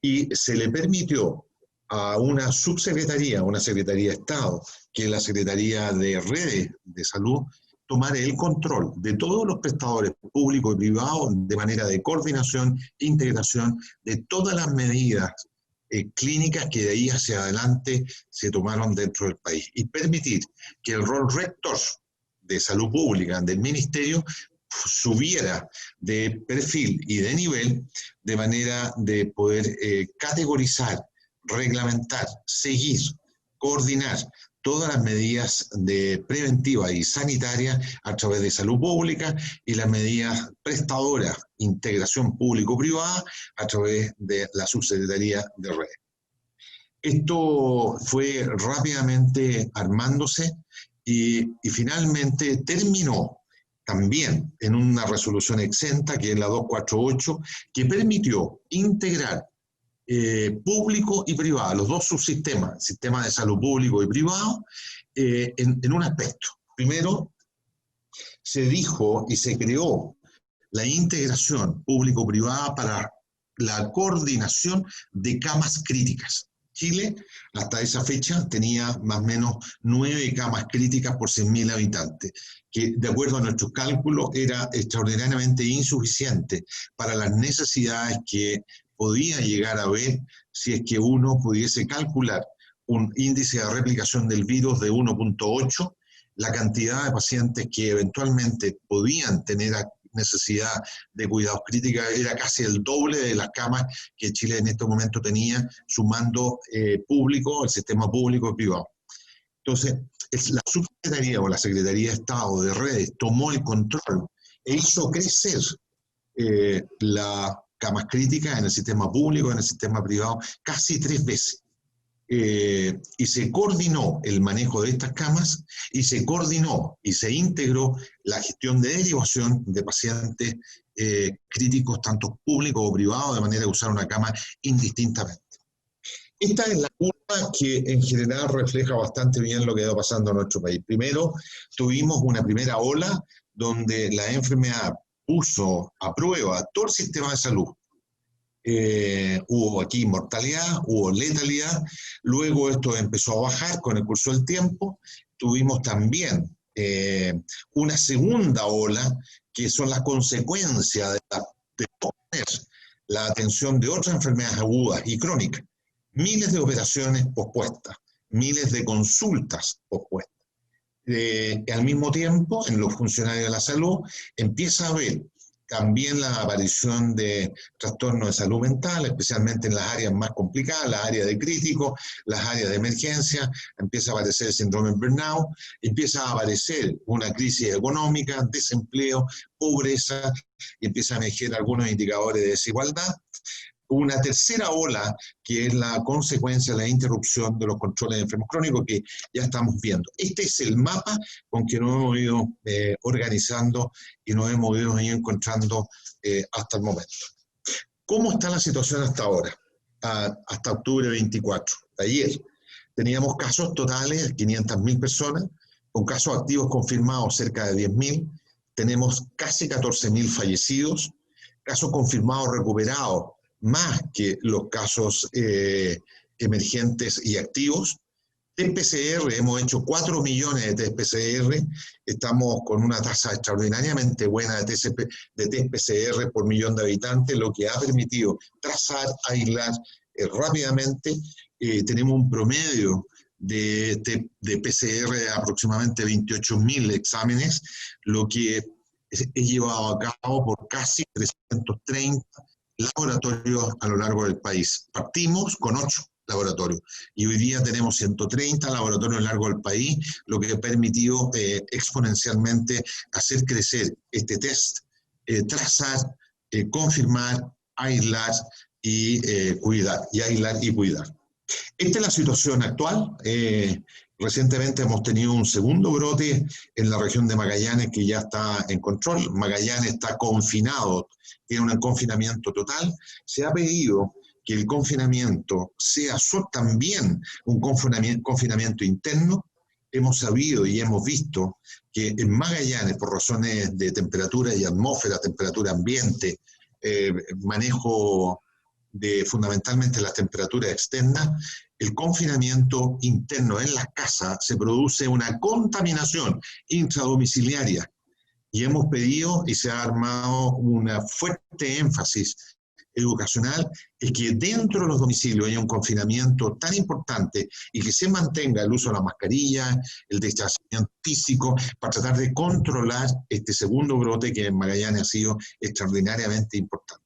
Y se le permitió a una subsecretaría, una secretaría de Estado, que es la Secretaría de Redes de Salud, tomar el control de todos los prestadores públicos y privados de manera de coordinación e integración de todas las medidas clínicas que de ahí hacia adelante se tomaron dentro del país y permitir que el rol rector de salud pública del Ministerio subiera de perfil y de nivel de manera de poder categorizar, reglamentar, seguir, coordinar todas las medidas preventivas y sanitarias a través de salud pública y las medidas prestadoras, integración público-privada a través de la Subsecretaría de Redes. Esto fue rápidamente armándose y finalmente terminó también en una resolución exenta, que es la 248, que permitió integrar público y privado, los dos subsistemas, sistema de salud público y privado, en un aspecto. Primero, se dijo y se creó la integración público-privada para la coordinación de camas críticas. Chile, hasta esa fecha, tenía más o menos 9 camas críticas por 100.000 habitantes, que de acuerdo a nuestros cálculos era extraordinariamente insuficiente para las necesidades que podía llegar a ver si es que uno pudiese calcular un índice de replicación del virus de 1.8, la cantidad de pacientes que eventualmente podían tener necesidad de cuidados críticos era casi el doble de las camas que Chile en este momento tenía, sumando público, el sistema público y privado. Entonces, la Subsecretaría o la Secretaría de Estado de Redes tomó el control e hizo crecer las camas críticas en el sistema público, en el sistema privado, casi 3 veces. Y se coordinó el manejo de estas camas y se coordinó y se integró la gestión de derivación de pacientes críticos, tanto públicos o privados, de manera de usar una cama indistintamente. Esta es la curva que en general refleja bastante bien lo que va pasando en nuestro país. Primero, tuvimos una primera ola donde la enfermedad puso a prueba todo el sistema de salud. Hubo aquí mortalidad, hubo letalidad, luego esto empezó a bajar con el curso del tiempo. Tuvimos también una segunda ola, que son las consecuencias de poner la atención de otras enfermedades agudas y crónicas. Miles de operaciones pospuestas, miles de consultas pospuestas. Al mismo tiempo, en los funcionarios de la salud, empieza a haber También la aparición de trastornos de salud mental, especialmente en las áreas más complicadas, las áreas de crítico, las áreas de emergencia. Empieza a aparecer el síndrome de burnout, empieza a aparecer una crisis económica, desempleo, pobreza, y empiezan a emerger algunos indicadores de desigualdad. Una tercera ola, que es la consecuencia de la interrupción de los controles de enfermos crónicos, que ya estamos viendo. Este es el mapa con que nos hemos ido organizando y nos hemos ido encontrando hasta el momento. ¿Cómo está la situación hasta ahora? Hasta octubre 24, ayer. Teníamos casos totales, 500.000 personas, con casos activos confirmados cerca de 10.000. Tenemos casi 14.000 fallecidos, casos confirmados recuperados, más que los casos emergentes y activos. Test PCR, hemos hecho 4 millones de test PCR, estamos con una tasa extraordinariamente buena de test PCR por millón de habitantes, lo que ha permitido trazar, aislar rápidamente. Tenemos un promedio de PCR de aproximadamente 28.000 exámenes, lo que es llevado a cabo por casi 330 laboratorios a lo largo del país. Partimos con 8 laboratorios y hoy día tenemos 130 laboratorios a lo largo del país, lo que ha permitido exponencialmente hacer crecer este test, trazar, confirmar, aislar y cuidar, y aislar y cuidar. Esta es la situación actual. Recientemente hemos tenido un segundo brote en la región de Magallanes que ya está en control. Magallanes está confinado, tiene un confinamiento total. Se ha pedido que el confinamiento sea también un confinamiento interno. Hemos sabido y hemos visto que en Magallanes, por razones de temperatura y atmósfera, temperatura ambiente, manejo de fundamentalmente las temperaturas externas, el confinamiento interno en las casas se produce una contaminación intradomiciliaria. Y hemos pedido y se ha armado una fuerte énfasis educacional es que dentro de los domicilios haya un confinamiento tan importante y que se mantenga el uso de la mascarilla, el distanciamiento físico, para tratar de controlar este segundo brote que en Magallanes ha sido extraordinariamente importante.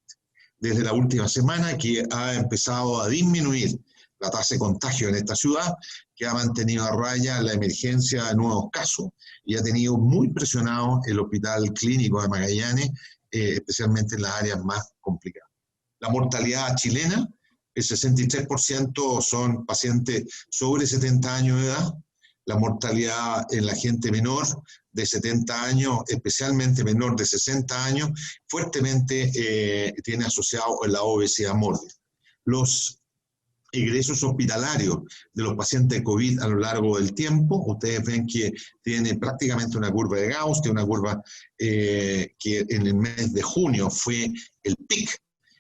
Desde la última semana que ha empezado a disminuir la tasa de contagio en esta ciudad, que ha mantenido a raya la emergencia de nuevos casos y ha tenido muy presionado el Hospital Clínico de Magallanes, especialmente en las áreas más complicadas. La mortalidad chilena, el 63% son pacientes sobre 70 años de edad. La mortalidad en la gente menor de 70 años, especialmente menor de 60 años, fuertemente tiene asociado la obesidad mórbida. Los ingresos hospitalarios de los pacientes de COVID a lo largo del tiempo, ustedes ven que tiene prácticamente una curva de Gauss, que es una curva que en el mes de junio fue el pic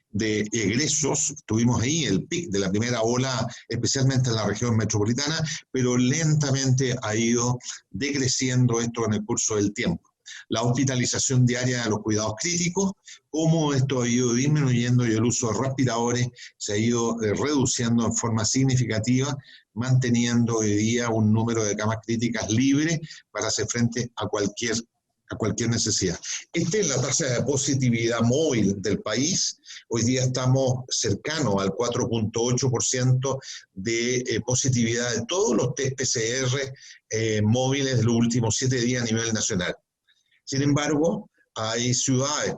de egresos, tuvimos ahí el pic de la primera ola, especialmente en la región metropolitana, pero lentamente ha ido decreciendo esto en el curso del tiempo. La hospitalización diaria de los cuidados críticos, cómo esto ha ido disminuyendo y el uso de respiradores se ha ido reduciendo en forma significativa, manteniendo hoy día un número de camas críticas libre para hacer frente a cualquier necesidad. Esta es la tasa de positividad móvil del país. Hoy día estamos cercanos al 4.8% de positividad de todos los test PCR móviles de los últimos 7 días a nivel nacional. Sin embargo, hay ciudades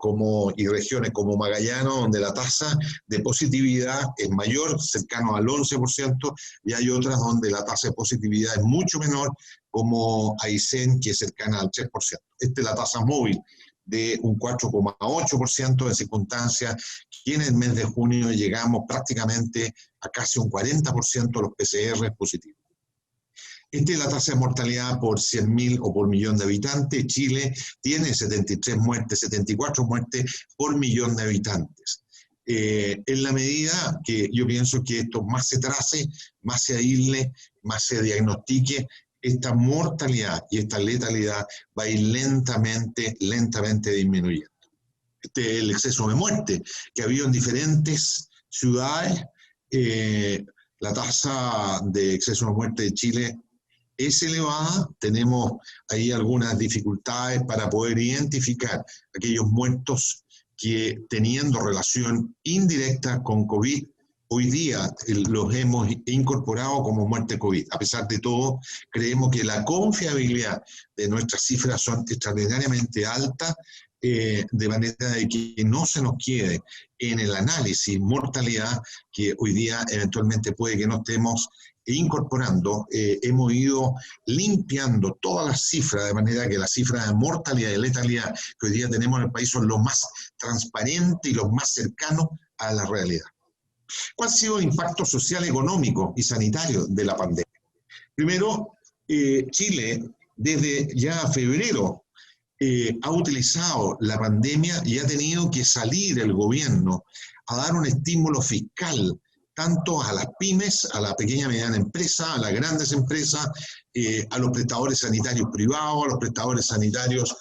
y regiones como Magallanes, donde la tasa de positividad es mayor, cercano al 11%, y hay otras donde la tasa de positividad es mucho menor, como Aysén, que es cercana al 3%. Esta es la tasa móvil de un 4,8% en circunstancias que en el mes de junio llegamos prácticamente a casi un 40% de los PCR positivos. Esta es la tasa de mortalidad por 100.000 o por millón de habitantes. Chile tiene 74 muertes por millón de habitantes. En la medida que yo pienso que esto más se trace, más se aísle, más se diagnostique, esta mortalidad y esta letalidad va a ir lentamente disminuyendo. Este es el exceso de muerte que ha habido en diferentes ciudades. La tasa de exceso de muerte de Chile es elevada, tenemos ahí algunas dificultades para poder identificar aquellos muertos que teniendo relación indirecta con COVID, hoy día los hemos incorporado como muerte COVID. A pesar de todo, creemos que la confiabilidad de nuestras cifras son extraordinariamente altas, de manera de que no se nos quede en el análisis mortalidad, que hoy día eventualmente puede que no estemos incorporando. Hemos ido limpiando todas las cifras, de manera que las cifras de mortalidad y letalidad que hoy día tenemos en el país son los más transparentes y los más cercanos a la realidad. ¿Cuál ha sido el impacto social, económico y sanitario de la pandemia? Primero, Chile desde ya febrero ha utilizado la pandemia y ha tenido que salir el gobierno a dar un estímulo fiscal tanto a las pymes, a la pequeña y mediana empresa, a las grandes empresas, a los prestadores sanitarios privados, a los prestadores sanitarios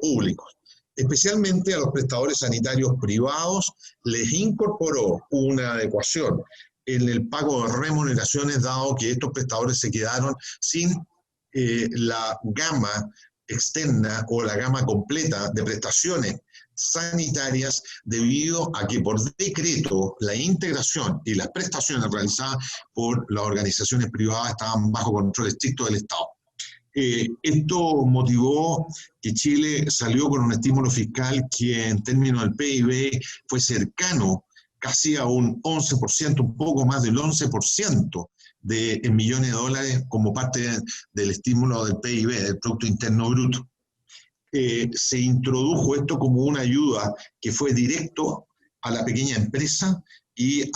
públicos. Especialmente a los prestadores sanitarios privados les incorporó una adecuación en el pago de remuneraciones, dado que estos prestadores se quedaron sin la gama externa o la gama completa de prestaciones sanitarias, debido a que por decreto la integración y las prestaciones realizadas por las organizaciones privadas estaban bajo control estricto del Estado. Esto motivó que Chile salió con un estímulo fiscal que en términos del PIB fue cercano casi a un 11%, un poco más del 11% en millones de dólares como parte del estímulo del PIB, del Producto Interno Bruto. Se introdujo esto como una ayuda que fue directo a la pequeña empresa y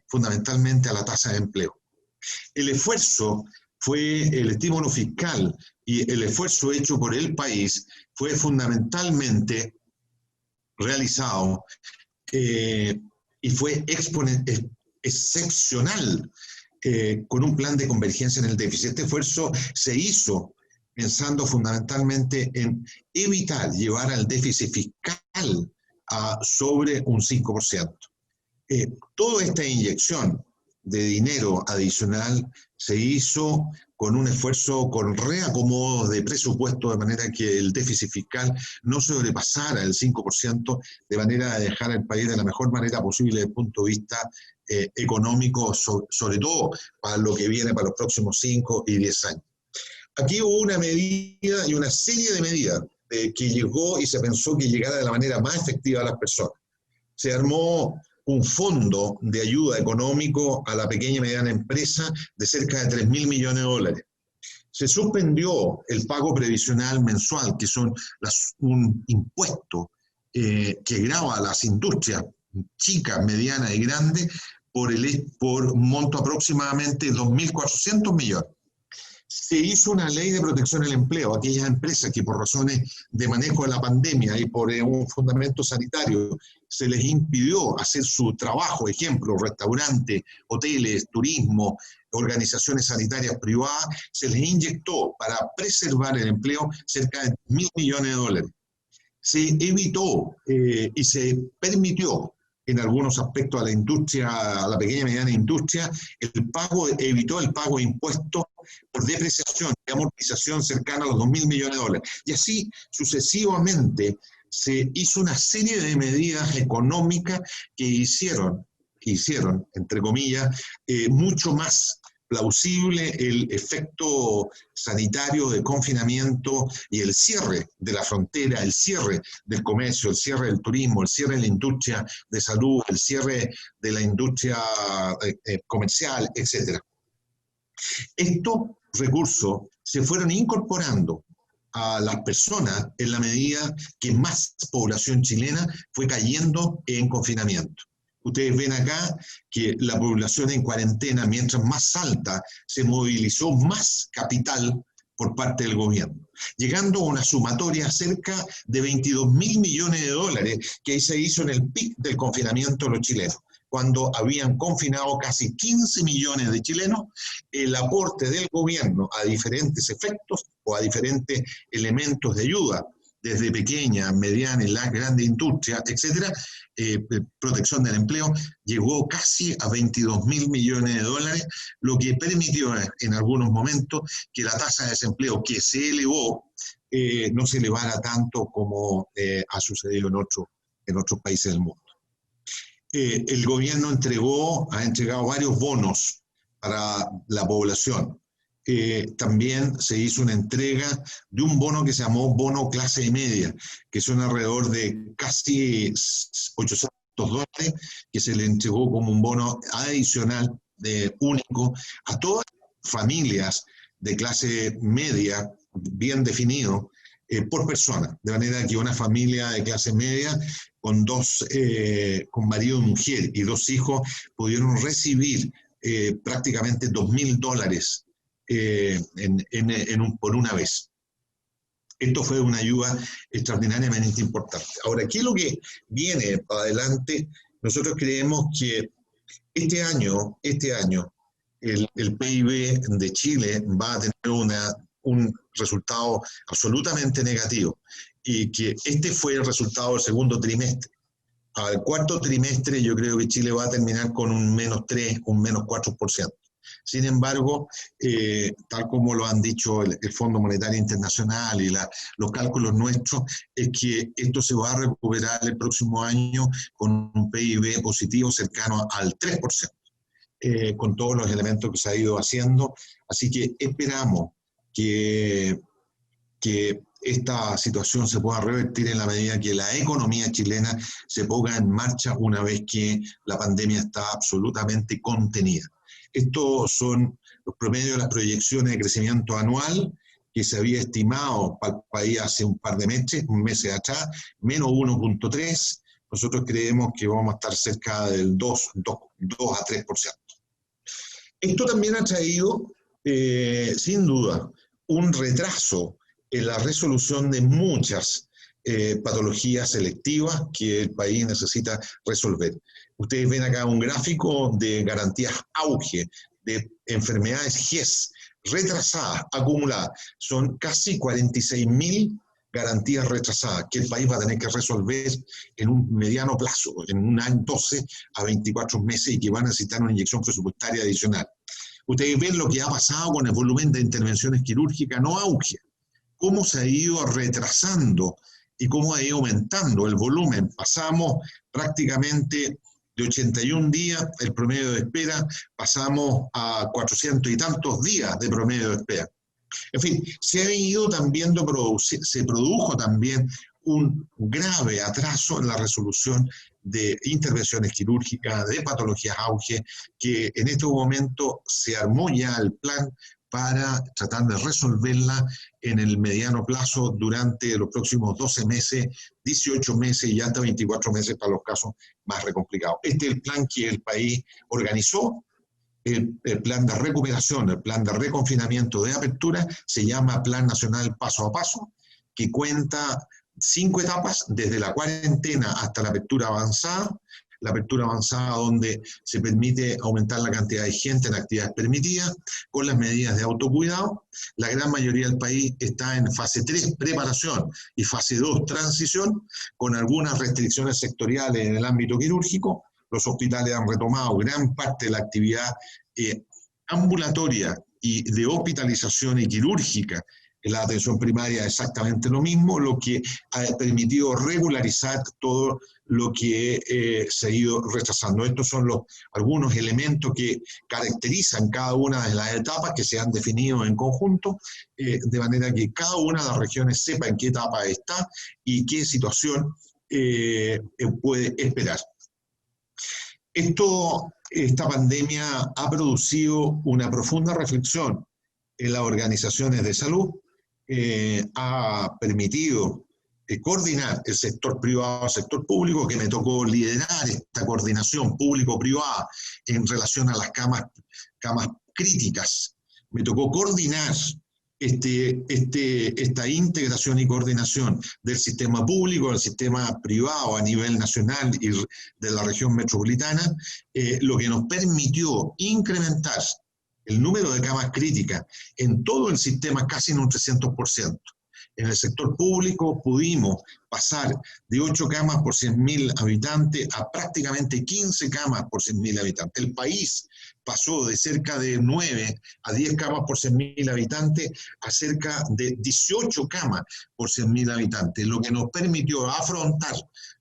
fundamentalmente a la tasa de empleo. El esfuerzo fue el estímulo fiscal y el esfuerzo hecho por el país fue fundamentalmente realizado y fue excepcional con un plan de convergencia en el déficit. Este esfuerzo se hizo pensando fundamentalmente en evitar llevar al déficit fiscal a sobre un 5%. Toda esta inyección de dinero adicional se hizo con un esfuerzo, con reacomodos de presupuesto, de manera que el déficit fiscal no sobrepasara el 5%, de manera de dejar al país de la mejor manera posible desde el punto de vista económico, sobre todo para lo que viene para los próximos 5 y 10 años. Aquí hubo una medida y una serie de medidas que llegó y se pensó que llegara de la manera más efectiva a las personas. Se armó un fondo de ayuda económico a la pequeña y mediana empresa de cerca de 3.000 millones de dólares. Se suspendió el pago previsional mensual, que son un impuesto que grava a las industrias chicas, medianas y grandes por un monto aproximadamente de 2.400 millones. Se hizo una ley de protección al empleo. Aquellas empresas que por razones de manejo de la pandemia y por un fundamento sanitario se les impidió hacer su trabajo, ejemplo, restaurantes, hoteles, turismo, organizaciones sanitarias privadas, se les inyectó para preservar el empleo cerca de 1.000 millones de dólares. Se evitó y se permitió en algunos aspectos a la industria, a la pequeña y mediana industria, evitó el pago de impuestos por depreciación y amortización cercana a los 2.000 millones de dólares. Y así sucesivamente se hizo una serie de medidas económicas que hicieron, entre comillas, mucho más plausible el efecto sanitario de confinamiento y el cierre de la frontera, el cierre del comercio, el cierre del turismo, el cierre de la industria de salud, el cierre de la industria comercial, etc. Estos recursos se fueron incorporando a las personas en la medida que más población chilena fue cayendo en confinamiento. Ustedes ven acá que la población en cuarentena, mientras más alta, se movilizó más capital por parte del gobierno, llegando a una sumatoria cerca de 22.000 millones de dólares que se hizo en el pic del confinamiento de los chilenos. Cuando habían confinado casi 15 millones de chilenos, el aporte del gobierno a diferentes efectos o a diferentes elementos de ayuda desde pequeña, mediana y la grande industria, etcétera, protección del empleo, llegó casi a 22.000 millones de dólares, lo que permitió en algunos momentos que la tasa de desempleo que se elevó no se elevara tanto como ha sucedido en otros países del mundo. El gobierno ha entregado varios bonos para la población. También se hizo una entrega de un bono que se llamó bono clase media, que son alrededor de casi 800 dólares, que se le entregó como un bono adicional único a todas las familias de clase media, bien definido, por persona, de manera que una familia de clase media con con marido y mujer y 2 hijos pudieron recibir prácticamente $2.000 por una vez. Esto fue una ayuda extraordinariamente importante. Ahora, ¿qué es lo que viene para adelante? Nosotros creemos que este año el PIB de Chile va a tener un resultado absolutamente negativo, y que este fue el resultado del segundo trimestre. Al cuarto trimestre yo creo que Chile va a terminar con un -3, un -4%. Sin embargo, tal como lo han dicho el Fondo Monetario Internacional y los cálculos nuestros, es que esto se va a recuperar el próximo año con un PIB positivo cercano al 3%, con todos los elementos que se ha ido haciendo. Así que esperamos que esta situación se pueda revertir en la medida que la economía chilena se ponga en marcha una vez que la pandemia está absolutamente contenida. Estos son los promedios de las proyecciones de crecimiento anual que se había estimado para el país hace un par de meses atrás, -1.3. Nosotros creemos que vamos a estar cerca del 2 a 3%. Esto también ha traído, sin duda, un retraso en la resolución de muchas patologías selectivas que el país necesita resolver. Ustedes ven acá un gráfico de garantías auge, de enfermedades GES, retrasadas, acumuladas. Son casi 46.000 garantías retrasadas que el país va a tener que resolver en un mediano plazo, en un año, 12 a 24 meses, y que van a necesitar una inyección presupuestaria adicional. Ustedes ven lo que ha pasado con el volumen de intervenciones quirúrgicas no auge, cómo se ha ido retrasando y cómo ha ido aumentando el volumen. Pasamos prácticamente de 81 días el promedio de espera, pasamos a 400 y tantos días de promedio de espera. En fin, se produjo también un grave atraso en la resolución de intervenciones quirúrgicas, de patologías auge, que en este momento se armó ya el plan para tratar de resolverla en el mediano plazo durante los próximos 12 meses, 18 meses y hasta 24 meses para los casos más recomplicados. Este es el plan que el país organizó, el plan de recuperación, el plan de reconfinamiento de apertura, se llama Plan Nacional Paso a Paso, que cuenta 5 etapas, desde la cuarentena hasta la apertura avanzada donde se permite aumentar la cantidad de gente en actividades permitidas, con las medidas de autocuidado. La gran mayoría del país está en fase 3, preparación, y fase 2, transición, con algunas restricciones sectoriales en el ámbito quirúrgico. Los hospitales han retomado gran parte de la actividad ambulatoria y de hospitalización y quirúrgica. En la atención primaria exactamente lo mismo, lo que ha permitido regularizar todo lo que se ha ido retrasando. Estos son algunos elementos que caracterizan cada una de las etapas que se han definido en conjunto, de manera que cada una de las regiones sepa en qué etapa está y qué situación puede esperar. Esta pandemia ha producido una profunda reflexión en las organizaciones de salud, ha permitido coordinar el sector privado, el sector público, que me tocó liderar esta coordinación público-privada en relación a las camas críticas. Me tocó coordinar esta integración y coordinación del sistema público, del sistema privado a nivel nacional y de la región metropolitana, lo que nos permitió incrementar el número de camas críticas en todo el sistema casi en un 300%. En el sector público pudimos pasar de 8 camas por 100.000 habitantes a prácticamente 15 camas por 100.000 habitantes. El país pasó de cerca de 9 a 10 camas por 100.000 habitantes a cerca de 18 camas por 100.000 habitantes, lo que nos permitió afrontar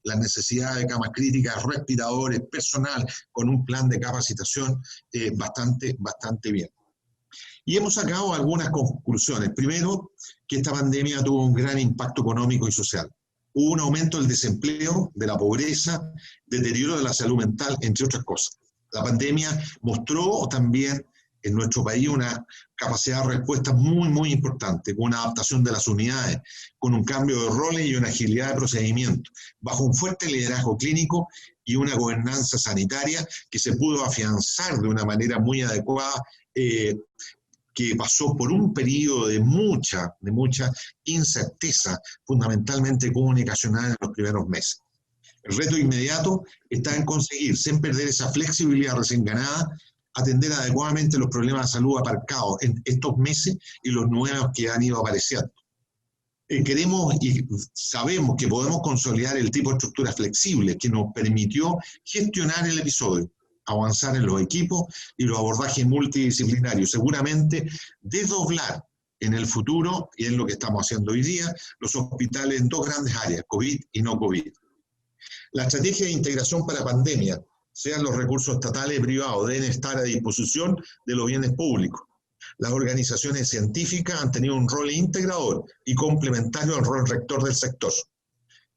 las necesidades de camas críticas, respiradores, personal, con un plan de capacitación bastante bien. Y hemos sacado algunas conclusiones. Primero, que esta pandemia tuvo un gran impacto económico y social. Hubo un aumento del desempleo, de la pobreza, deterioro de la salud mental, entre otras cosas. La pandemia mostró también en nuestro país una capacidad de respuesta muy importante, con una adaptación de las unidades, con un cambio de roles y una agilidad de procedimiento, bajo un fuerte liderazgo clínico y una gobernanza sanitaria que se pudo afianzar de una manera muy adecuada, que pasó por un periodo de mucha incerteza, fundamentalmente comunicacional en los primeros meses. El reto inmediato está en conseguir, sin perder esa flexibilidad recién ganada, atender adecuadamente los problemas de salud aparcados en estos meses y los nuevos que han ido apareciendo. Queremos y sabemos que podemos consolidar el tipo de estructura flexible que nos permitió gestionar el episodio, avanzar en los equipos y los abordajes multidisciplinarios, seguramente desdoblar en el futuro, y es lo que estamos haciendo hoy día, los hospitales en 2 grandes áreas, COVID y no COVID. La estrategia de integración para pandemia, sean los recursos estatales y privados, deben estar a disposición de los bienes públicos. Las organizaciones científicas han tenido un rol integrador y complementario al rol rector del sector.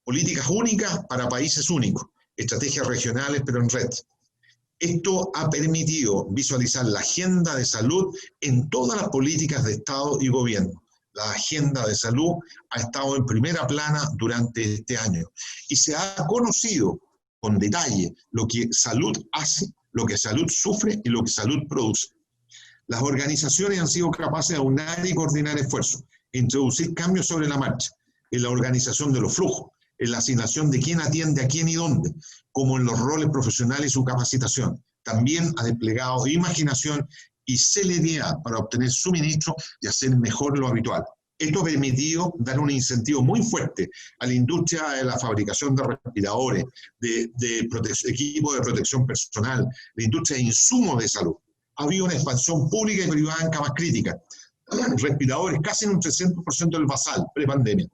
Políticas únicas para países únicos, estrategias regionales pero en red. Esto ha permitido visualizar la agenda de salud en todas las políticas de Estado y gobierno. La agenda de salud ha estado en primera plana durante este año y se ha conocido con detalle lo que salud hace, lo que salud sufre y lo que salud produce. Las organizaciones han sido capaces de aunar y coordinar esfuerzos, introducir cambios sobre la marcha, en la organización de los flujos, en la asignación de quién atiende a quién y dónde, como en los roles profesionales y su capacitación. También ha desplegado imaginación y celeridad para obtener suministro y hacer mejor lo habitual. Esto ha permitido dar un incentivo muy fuerte a la industria de la fabricación de respiradores, de equipos de protección personal, la industria de insumos de salud. Ha habido una expansión pública y privada en camas críticas, respiradores casi en un 300% del basal prepandemia.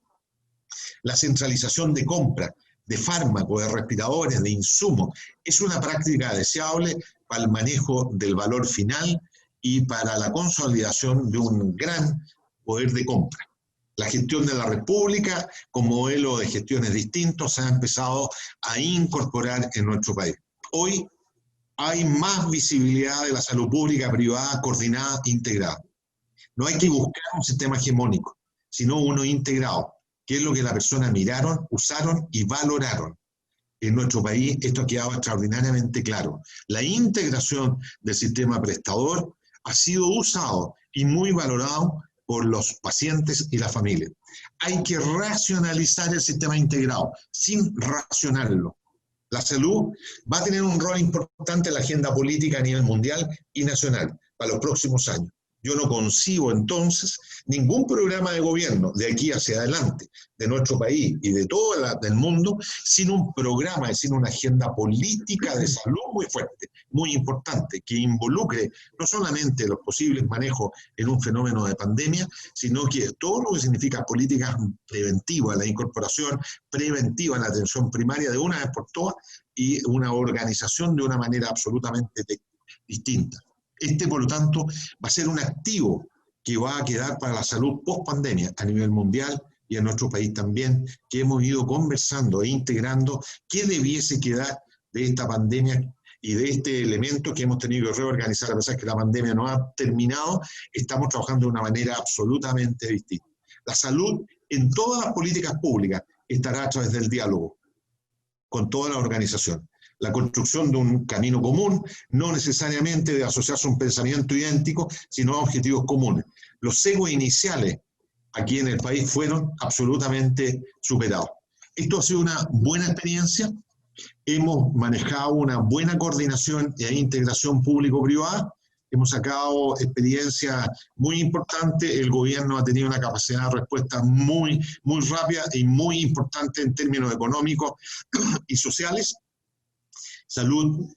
La centralización de compra de fármacos, de respiradores, de insumos, es una práctica deseable para el manejo del valor final y para la consolidación de un gran poder de compra. La gestión de la República, con modelos de gestiones distintos, se ha empezado a incorporar en nuestro país. Hoy hay más visibilidad de la salud pública, privada, coordinada, integrada. No hay que buscar un sistema hegemónico, sino uno integrado, que es lo que las personas miraron, usaron y valoraron. En nuestro país esto ha quedado extraordinariamente claro. La integración del sistema prestador ha sido usado y muy valorado por los pacientes y la familia. Hay que racionalizar el sistema integrado, sin racionarlo. La salud va a tener un rol importante en la agenda política a nivel mundial y nacional para los próximos años. Yo no concibo entonces ningún programa de gobierno de aquí hacia adelante, de nuestro país y de todo el mundo, sin un programa, sin una agenda política de salud muy fuerte, muy importante, que involucre no solamente los posibles manejos en un fenómeno de pandemia, sino que todo lo que significa políticas preventivas, la incorporación preventiva en la atención primaria de una vez por todas y una organización de una manera absolutamente distinta. Por lo tanto, va a ser un activo que va a quedar para la salud post-pandemia a nivel mundial y en nuestro país también, que hemos ido conversando e integrando qué debiese quedar de esta pandemia y de este elemento que hemos tenido que reorganizar. A pesar de que la pandemia no ha terminado, estamos trabajando de una manera absolutamente distinta. La salud en todas las políticas públicas estará a través del diálogo con toda la organización. La construcción de un camino común, no necesariamente de asociarse a un pensamiento idéntico, sino a objetivos comunes. Los egos iniciales aquí en el país fueron absolutamente superados. Esto ha sido una buena experiencia. Hemos manejado una buena coordinación e integración público-privada. hemos sacado experiencia muy importante, el gobierno ha tenido una capacidad de respuesta muy rápida y muy importante en términos económicos y sociales. Salud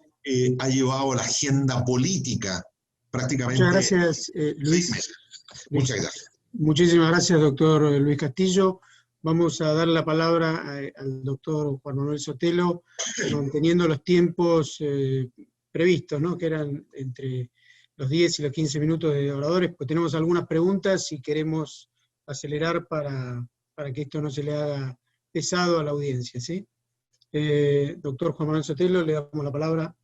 ha llevado la agenda política prácticamente. Muchas gracias, Luis. 6 meses. Muchas gracias. Muchísimas gracias, doctor Luis Castillo. Vamos a dar la palabra al doctor Juan Manuel Sotelo, manteniendo los tiempos previstos, ¿no? Que eran entre los 10 y los 15 minutos de oradores, pues tenemos algunas preguntas y queremos acelerar para que esto no se le haga pesado a la audiencia, ¿sí? Doctor Juan Manuel Sotelo, le damos la palabra.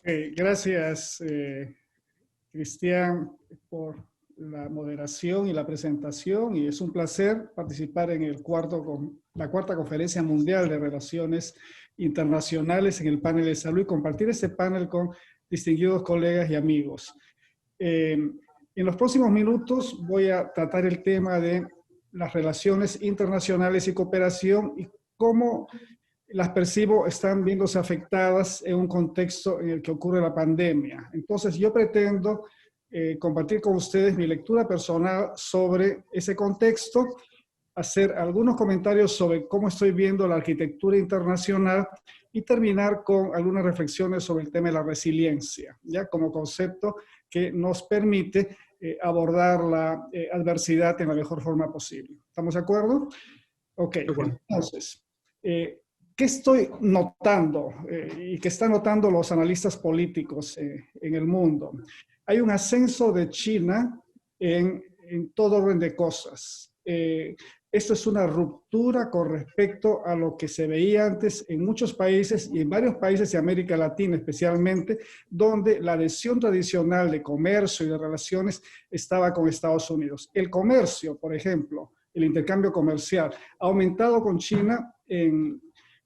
Gracias, Cristian, por la moderación y la presentación, y es un placer participar en la cuarta Conferencia Mundial de Relaciones Internacionales en el panel de salud y compartir este panel con distinguidos colegas y amigos. En los próximos minutos voy a tratar el tema de las relaciones internacionales y cooperación y cómo las percibo están viéndose afectadas en un contexto en el que ocurre la pandemia. Entonces yo pretendo compartir con ustedes mi lectura personal sobre ese contexto, hacer algunos comentarios sobre cómo estoy viendo la arquitectura internacional y terminar con algunas reflexiones sobre el tema de la resiliencia, ya como concepto que nos permite abordar la adversidad en la mejor forma posible. ¿Estamos de acuerdo? Ok, entonces, ¿qué estoy notando y qué están notando los analistas políticos en el mundo? Hay un ascenso de China en todo orden de cosas. Esto es una ruptura con respecto a lo que se veía antes en muchos países y en varios países de América Latina especialmente, donde la adhesión tradicional de comercio y de relaciones estaba con Estados Unidos. El comercio, por ejemplo, el intercambio comercial, ha aumentado con China en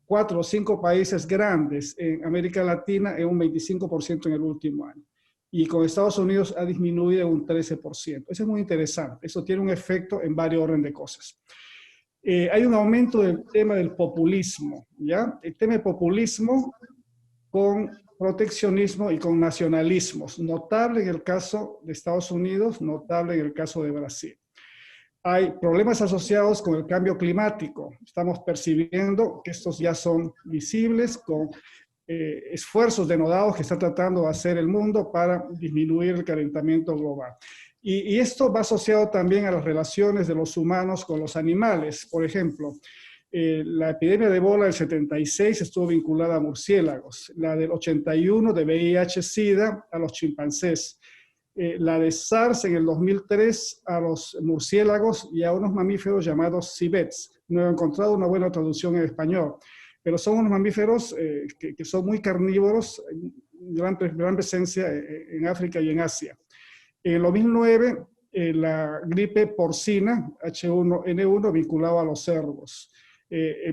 4 o 5 países grandes en América Latina en un 25% en el último año. Y con Estados Unidos ha disminuido un 13%. Eso es muy interesante. Eso tiene un efecto en varios orden de cosas. Hay un aumento del tema del populismo, ¿ya? El tema del populismo con proteccionismo y con nacionalismos. Notable en el caso de Estados Unidos, notable en el caso de Brasil. Hay problemas asociados con el cambio climático. Estamos percibiendo que estos ya son visibles con esfuerzos denodados que está tratando de hacer el mundo para disminuir el calentamiento global. Y esto va asociado también a las relaciones de los humanos con los animales. Por ejemplo, la epidemia de ébola del 76 estuvo vinculada a murciélagos, la del 81 de VIH-Sida a los chimpancés, la de SARS en el 2003 a los murciélagos y a unos mamíferos llamados civets. No he encontrado una buena traducción en español, pero son unos mamíferos que son muy carnívoros, gran presencia en África y en Asia. En el 2009, la gripe porcina, H1N1, vinculado a los cerdos.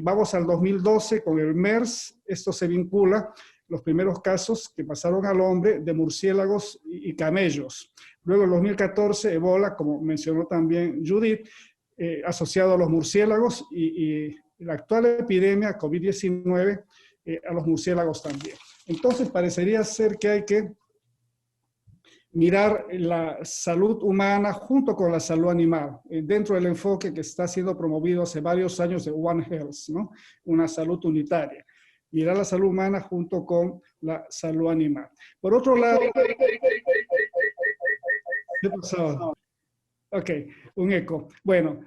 Vamos al 2012 con el MERS, esto se vincula, los primeros casos que pasaron al hombre de murciélagos y camellos. Luego en 2014, ébola, como mencionó también Judith, asociado a los murciélagos y la actual epidemia COVID-19 a los murciélagos también. Entonces parecería ser que hay que mirar la salud humana junto con la salud animal, dentro del enfoque que está siendo promovido hace varios años de One Health, ¿no? Una salud unitaria. Mirar la salud humana junto con la salud animal. Por otro lado... ¿Qué pasó? Ok, un eco. Bueno,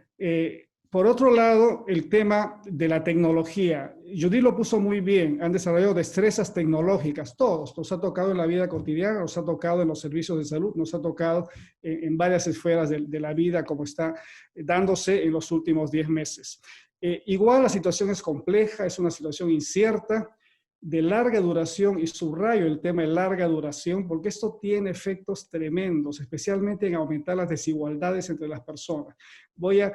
por otro lado, el tema de la tecnología. Judith lo puso muy bien. Han desarrollado destrezas tecnológicas. Todos. Nos ha tocado en la vida cotidiana, nos ha tocado en los servicios de salud, nos ha tocado en varias esferas de la vida, como está dándose en los últimos 10 meses. Igual la situación es compleja, es una situación incierta, de larga duración, y subrayo el tema de larga duración, porque esto tiene efectos tremendos, especialmente en aumentar las desigualdades entre las personas. Voy a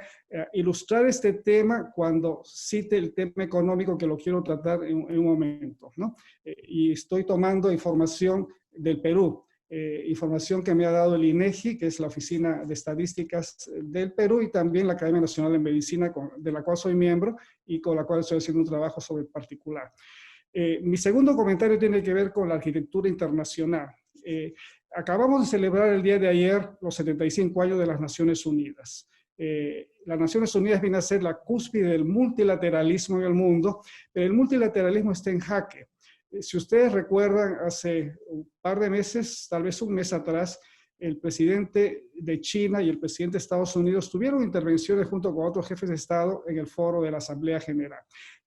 ilustrar este tema cuando cite el tema económico, que lo quiero tratar en un momento, ¿no? Y estoy tomando información del Perú, información que me ha dado el INEGI, que es la Oficina de Estadísticas del Perú, y también la Academia Nacional de Medicina, de la cual soy miembro y con la cual estoy haciendo un trabajo sobre el particular. Mi segundo comentario tiene que ver con la arquitectura internacional. Acabamos de celebrar el día de ayer los 75 años de las Naciones Unidas. Las Naciones Unidas viene a ser la cúspide del multilateralismo en el mundo, pero el multilateralismo está en jaque. Si ustedes recuerdan, hace un par de meses, tal vez un mes atrás, el presidente de China y el presidente de Estados Unidos tuvieron intervenciones junto con otros jefes de Estado en el foro de la Asamblea General.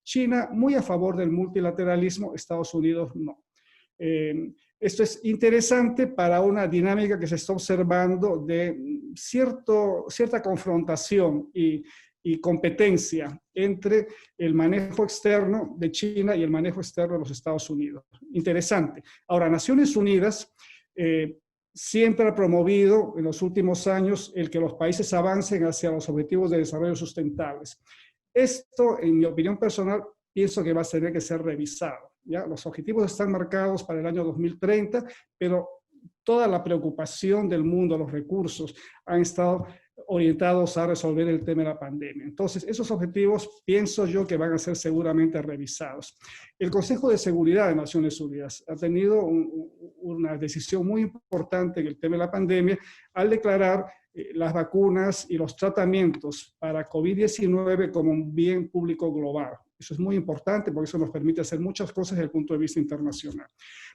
China muy a favor del multilateralismo, Estados Unidos no. Esto es interesante para una dinámica que se está observando de cierta confrontación y competencia entre el manejo externo de China y el manejo externo de los Estados Unidos. Interesante. Ahora, Naciones Unidas siempre ha promovido en los últimos años el que los países avancen hacia los objetivos de desarrollo sustentables. Esto, en mi opinión personal, pienso que va a tener que ser revisado, ¿ya? Los objetivos están marcados para el año 2030, pero toda la preocupación del mundo, los recursos, han estado orientados a resolver el tema de la pandemia. Entonces, esos objetivos pienso yo que van a ser seguramente revisados. El Consejo de Seguridad de Naciones Unidas ha tenido una decisión muy importante en el tema de la pandemia al declarar las vacunas y los tratamientos para COVID-19 como un bien público global. Eso es muy importante porque eso nos permite hacer muchas cosas desde el punto de vista internacional.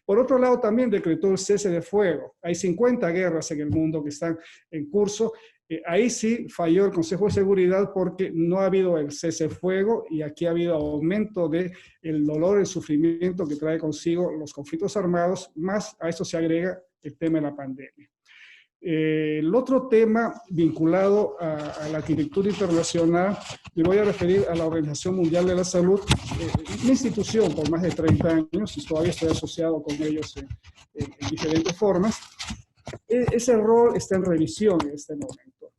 Por otro lado, también decretó el cese de fuego. Hay 50 guerras en el mundo que están en curso. Ahí sí falló el Consejo de Seguridad porque no ha habido el cese de fuego y aquí ha habido aumento del dolor, el sufrimiento que trae consigo los conflictos armados, más a eso se agrega el tema de la pandemia. El otro tema vinculado a la arquitectura internacional, me voy a referir a la Organización Mundial de la Salud, una institución por más de 30 años, y todavía estoy asociado con ellos en diferentes formas. Ese rol está en revisión en este momento.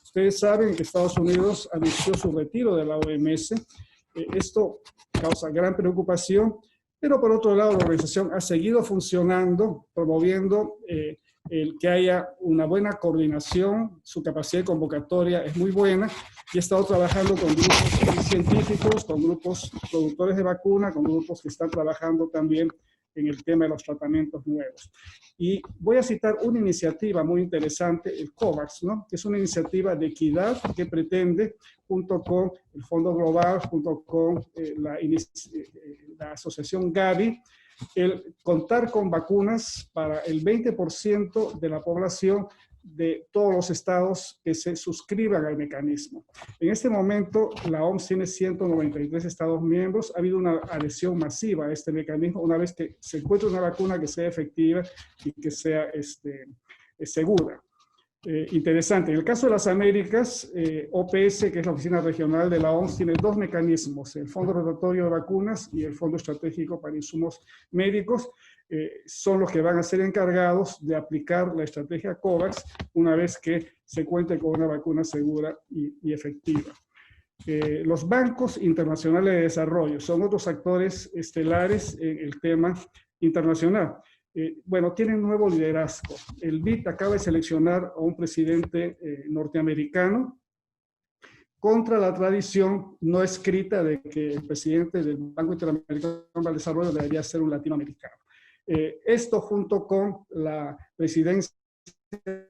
Ustedes saben que Estados Unidos anunció su retiro de la OMS. Esto causa gran preocupación, pero por otro lado la organización ha seguido funcionando, promoviendo el que haya una buena coordinación, su capacidad de convocatoria es muy buena y ha estado trabajando con grupos científicos, con grupos productores de vacuna, con grupos que están trabajando también en el tema de los tratamientos nuevos. Y voy a citar una iniciativa muy interesante, el COVAX, ¿no? Que es una iniciativa de equidad que pretende, junto con el Fondo Global, junto con la asociación Gavi, el contar con vacunas para el 20% de la población de todos los estados que se suscriban al mecanismo. En este momento, la OMS tiene 193 estados miembros. Ha habido una adhesión masiva a este mecanismo una vez que se encuentre una vacuna que sea efectiva y que sea segura. Interesante. En el caso de las Américas, OPS, que es la Oficina Regional de la OMS, tiene dos mecanismos, el Fondo Rotatorio de Vacunas y el Fondo Estratégico para Insumos Médicos. Son los que van a ser encargados de aplicar la estrategia COVAX una vez que se cuente con una vacuna segura y efectiva. Los bancos internacionales de desarrollo son otros actores estelares en el tema internacional. Bueno, tienen nuevo liderazgo. El BID acaba de seleccionar a un presidente norteamericano contra la tradición no escrita de que el presidente del Banco Interamericano para el Desarrollo debería ser un latinoamericano. Esto junto con la presidencia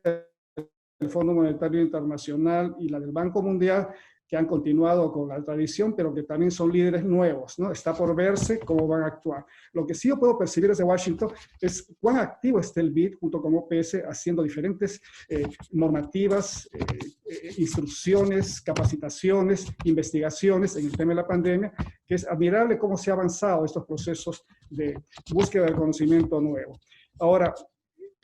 del Fondo Monetario Internacional y la del Banco Mundial, que han continuado con la tradición, pero que también son líderes nuevos, ¿no? Está por verse cómo van a actuar. Lo que sí yo puedo percibir desde Washington es cuán activo está el BID junto con OPS haciendo diferentes normativas, instrucciones, capacitaciones, investigaciones en el tema de la pandemia, que es admirable cómo se ha avanzado estos procesos de búsqueda del conocimiento nuevo. Ahora,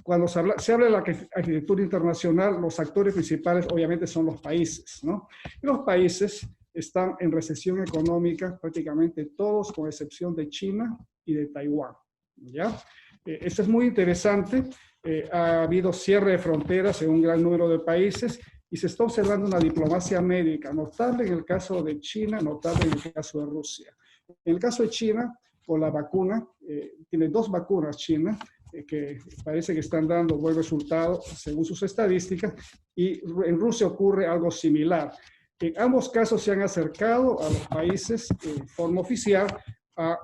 cuando se habla de la arquitectura internacional, los actores principales obviamente son los países, ¿no? Y los países están en recesión económica prácticamente todos, con excepción de China y de Taiwán, ¿ya? Esto es muy interesante. Ha habido cierre de fronteras en un gran número de países y se está observando una diplomacia médica notable en el caso de China, notable en el caso de Rusia. En el caso de China, con la vacuna, tiene 2 vacunas China, que parece que están dando buen resultado según sus estadísticas, y en Rusia ocurre algo similar. En ambos casos se han acercado a los países en forma oficial a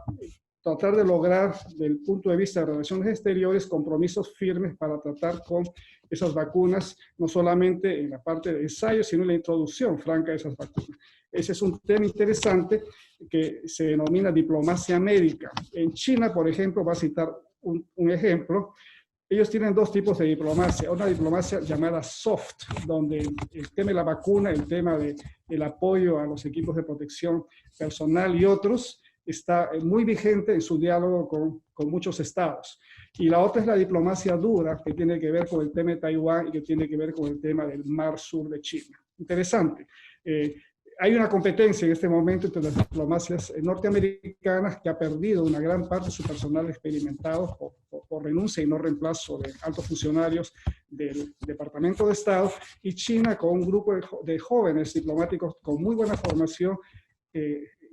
tratar de lograr, desde el punto de vista de relaciones exteriores, compromisos firmes para tratar con esas vacunas, no solamente en la parte de ensayo, sino en la introducción franca de esas vacunas. Ese es un tema interesante que se denomina diplomacia médica. En China, por ejemplo, va a citar un ejemplo. Ellos tienen dos tipos de diplomacia. Una diplomacia llamada soft, donde el tema de la vacuna, el tema del apoyo a los equipos de protección personal y otros, está muy vigente en su diálogo con muchos estados. Y la otra es la diplomacia dura, que tiene que ver con el tema de Taiwán y que tiene que ver con el tema del Mar Sur de China. Interesante. Hay una competencia en este momento entre las diplomacias norteamericanas, que ha perdido una gran parte de su personal experimentado por renuncia y no reemplazo de altos funcionarios del Departamento de Estado, y China con un grupo de jóvenes diplomáticos con muy buena formación,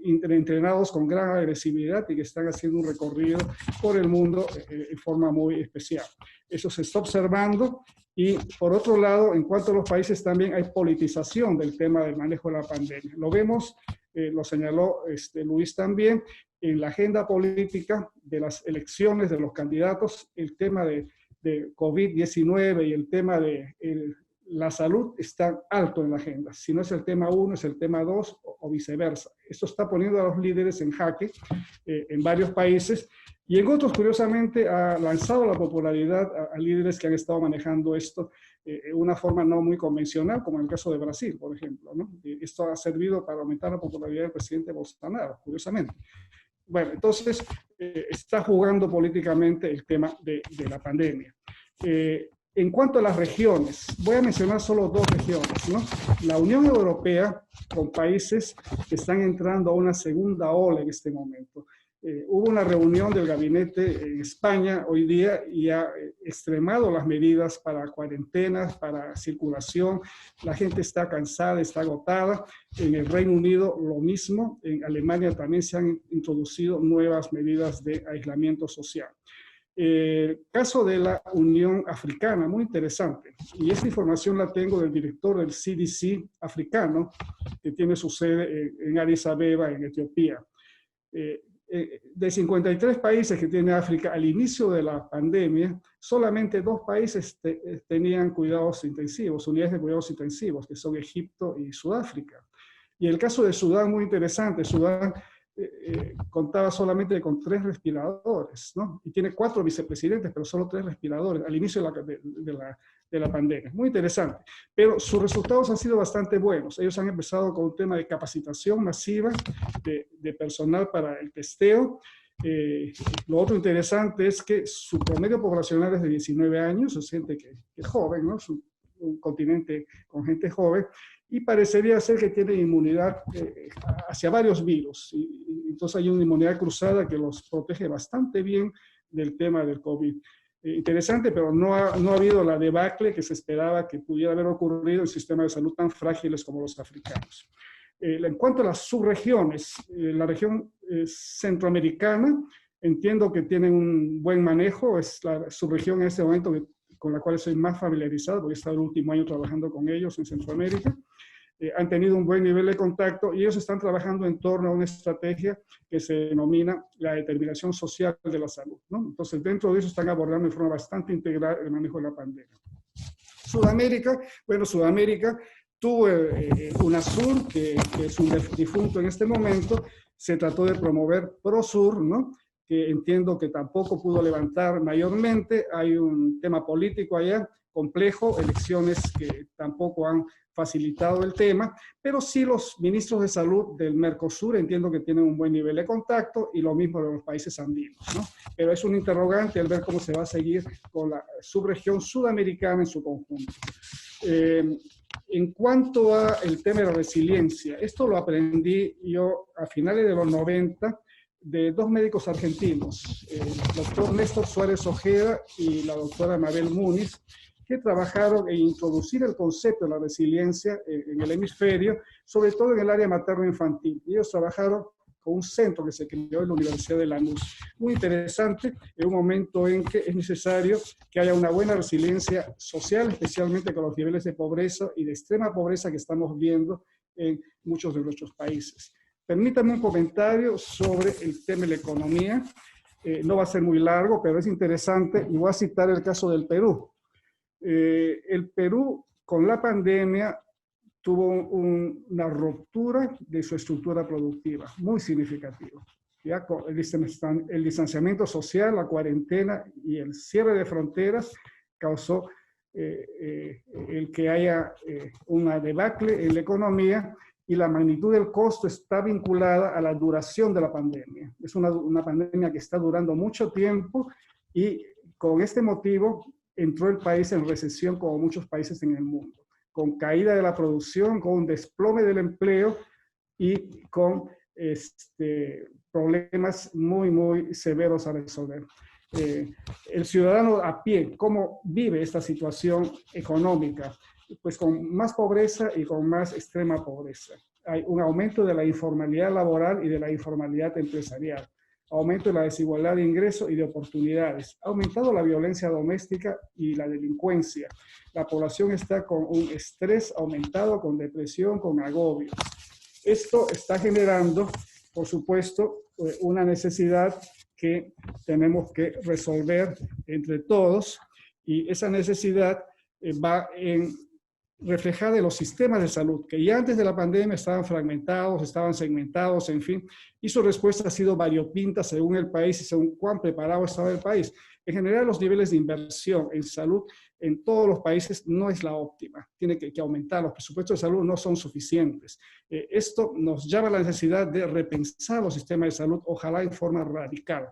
entrenados con gran agresividad y que están haciendo un recorrido por el mundo en forma muy especial. Eso se está observando. Y por otro lado, en cuanto a los países, también hay politización del tema del manejo de la pandemia. Lo vemos, lo señaló Luis también, en la agenda política de las elecciones de los candidatos, el tema de COVID-19 y el tema de la salud está alto en la agenda. Si no es el tema 1, es el tema 2 o viceversa. Esto está poniendo a los líderes en jaque en varios países. Y en otros, curiosamente, ha lanzado la popularidad a líderes que han estado manejando esto de una forma no muy convencional, como en el caso de Brasil, por ejemplo, ¿no? Esto ha servido para aumentar la popularidad del presidente Bolsonaro, curiosamente. Bueno, entonces, está jugando políticamente el tema de la pandemia. En cuanto a las regiones, voy a mencionar solo dos regiones, ¿no? La Unión Europea, con países que están entrando a una segunda ola en este momento. Hubo una reunión del gabinete en España hoy día y ha extremado las medidas para cuarentenas, para circulación. La gente está cansada, está agotada. En el Reino Unido lo mismo. En Alemania también se han introducido nuevas medidas de aislamiento social. El caso de la Unión Africana, muy interesante. Y esta información la tengo del director del CDC africano, que tiene su sede en Addis Abeba, en Etiopía. De 53 países que tiene África al inicio de la pandemia, solamente 2 países tenían cuidados intensivos, unidades de cuidados intensivos, que son Egipto y Sudáfrica. Y el caso de Sudán, muy interesante. Sudán contaba solamente con 3 respiradores, ¿no? Y tiene 4 vicepresidentes, pero solo 3 respiradores al inicio de la pandemia. Muy interesante. Pero sus resultados han sido bastante buenos. Ellos han empezado con un tema de capacitación masiva de personal para el testeo. Lo otro interesante es que su promedio poblacional es de 19 años, es gente que es joven, ¿no? Es un continente con gente joven, y parecería ser que tienen inmunidad hacia varios virus. Y entonces hay una inmunidad cruzada que los protege bastante bien del tema del COVID. Interesante, pero no ha habido la debacle que se esperaba que pudiera haber ocurrido en sistemas de salud tan frágiles como los africanos. En cuanto a las subregiones, la región centroamericana, entiendo que tienen un buen manejo, es la subregión en este momento con la cual soy más familiarizado, porque he estado el último año trabajando con ellos en Centroamérica. Han tenido un buen nivel de contacto y ellos están trabajando en torno a una estrategia que se denomina la determinación social de la salud, ¿no? Entonces, dentro de eso están abordando de forma bastante integral el manejo de la pandemia. Sudamérica, bueno, Sudamérica tuvo UNASUR, que es un difunto en este momento. Se trató de promover PROSUR, ¿no? Que entiendo que tampoco pudo levantar mayormente. Hay un tema político allá complejo, elecciones que tampoco han facilitado el tema, pero sí los ministros de salud del Mercosur entiendo que tienen un buen nivel de contacto, y lo mismo de los países andinos, ¿no? Pero es un interrogante el ver cómo se va a seguir con la subregión sudamericana en su conjunto. En cuanto al tema de la resiliencia, esto lo aprendí yo a finales de los 90 de 2 médicos argentinos, el doctor Néstor Suárez Ojeda y la doctora Mabel Muniz, que trabajaron en introducir el concepto de la resiliencia en el hemisferio, sobre todo en el área materno-infantil. Ellos trabajaron con un centro que se creó en la Universidad de Lanús. Muy interesante, en un momento en que es necesario que haya una buena resiliencia social, especialmente con los niveles de pobreza y de extrema pobreza que estamos viendo en muchos de nuestros países. Permítame un comentario sobre el tema de la economía. No va a ser muy largo, pero es interesante, y voy a citar el caso del Perú. El Perú, con la pandemia, tuvo una ruptura de su estructura productiva, muy significativa. Ya con el distanciamiento social, la cuarentena y el cierre de fronteras causó el que haya una debacle en la economía, y la magnitud del costo está vinculada a la duración de la pandemia. Es una pandemia que está durando mucho tiempo, y con este motivo entró el país en recesión como muchos países en el mundo, con caída de la producción, con un desplome del empleo y con problemas muy, muy severos a resolver. El ciudadano a pie, ¿cómo vive esta situación económica? Pues con más pobreza y con más extrema pobreza. Hay un aumento de la informalidad laboral y de la informalidad empresarial, aumento de la desigualdad de ingresos y de oportunidades, ha aumentado la violencia doméstica y la delincuencia. La población está con un estrés aumentado, con depresión, con agobio. Esto está generando, por supuesto, una necesidad que tenemos que resolver entre todos, y esa necesidad va reflejada en los sistemas de salud, que ya antes de la pandemia estaban fragmentados, estaban segmentados, en fin, y su respuesta ha sido variopinta según el país y según cuán preparado estaba el país. En general, los niveles de inversión en salud en todos los países no es la óptima. Tiene que aumentar, los presupuestos de salud no son suficientes. Esto nos llama a la necesidad de repensar los sistemas de salud, ojalá en forma radical.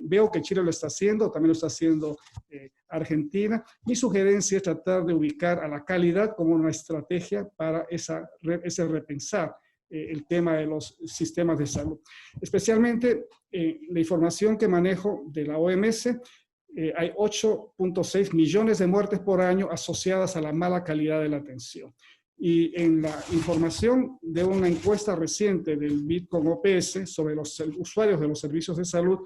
Veo que Chile lo está haciendo, también lo está haciendo Argentina. Mi sugerencia es tratar de ubicar a la calidad como una estrategia para ese repensar el tema de los sistemas de salud. Especialmente la información que manejo de la OMS, hay 8.6 millones de muertes por año asociadas a la mala calidad de la atención. Y en la información de una encuesta reciente del Bitkom OPS sobre los usuarios de los servicios de salud,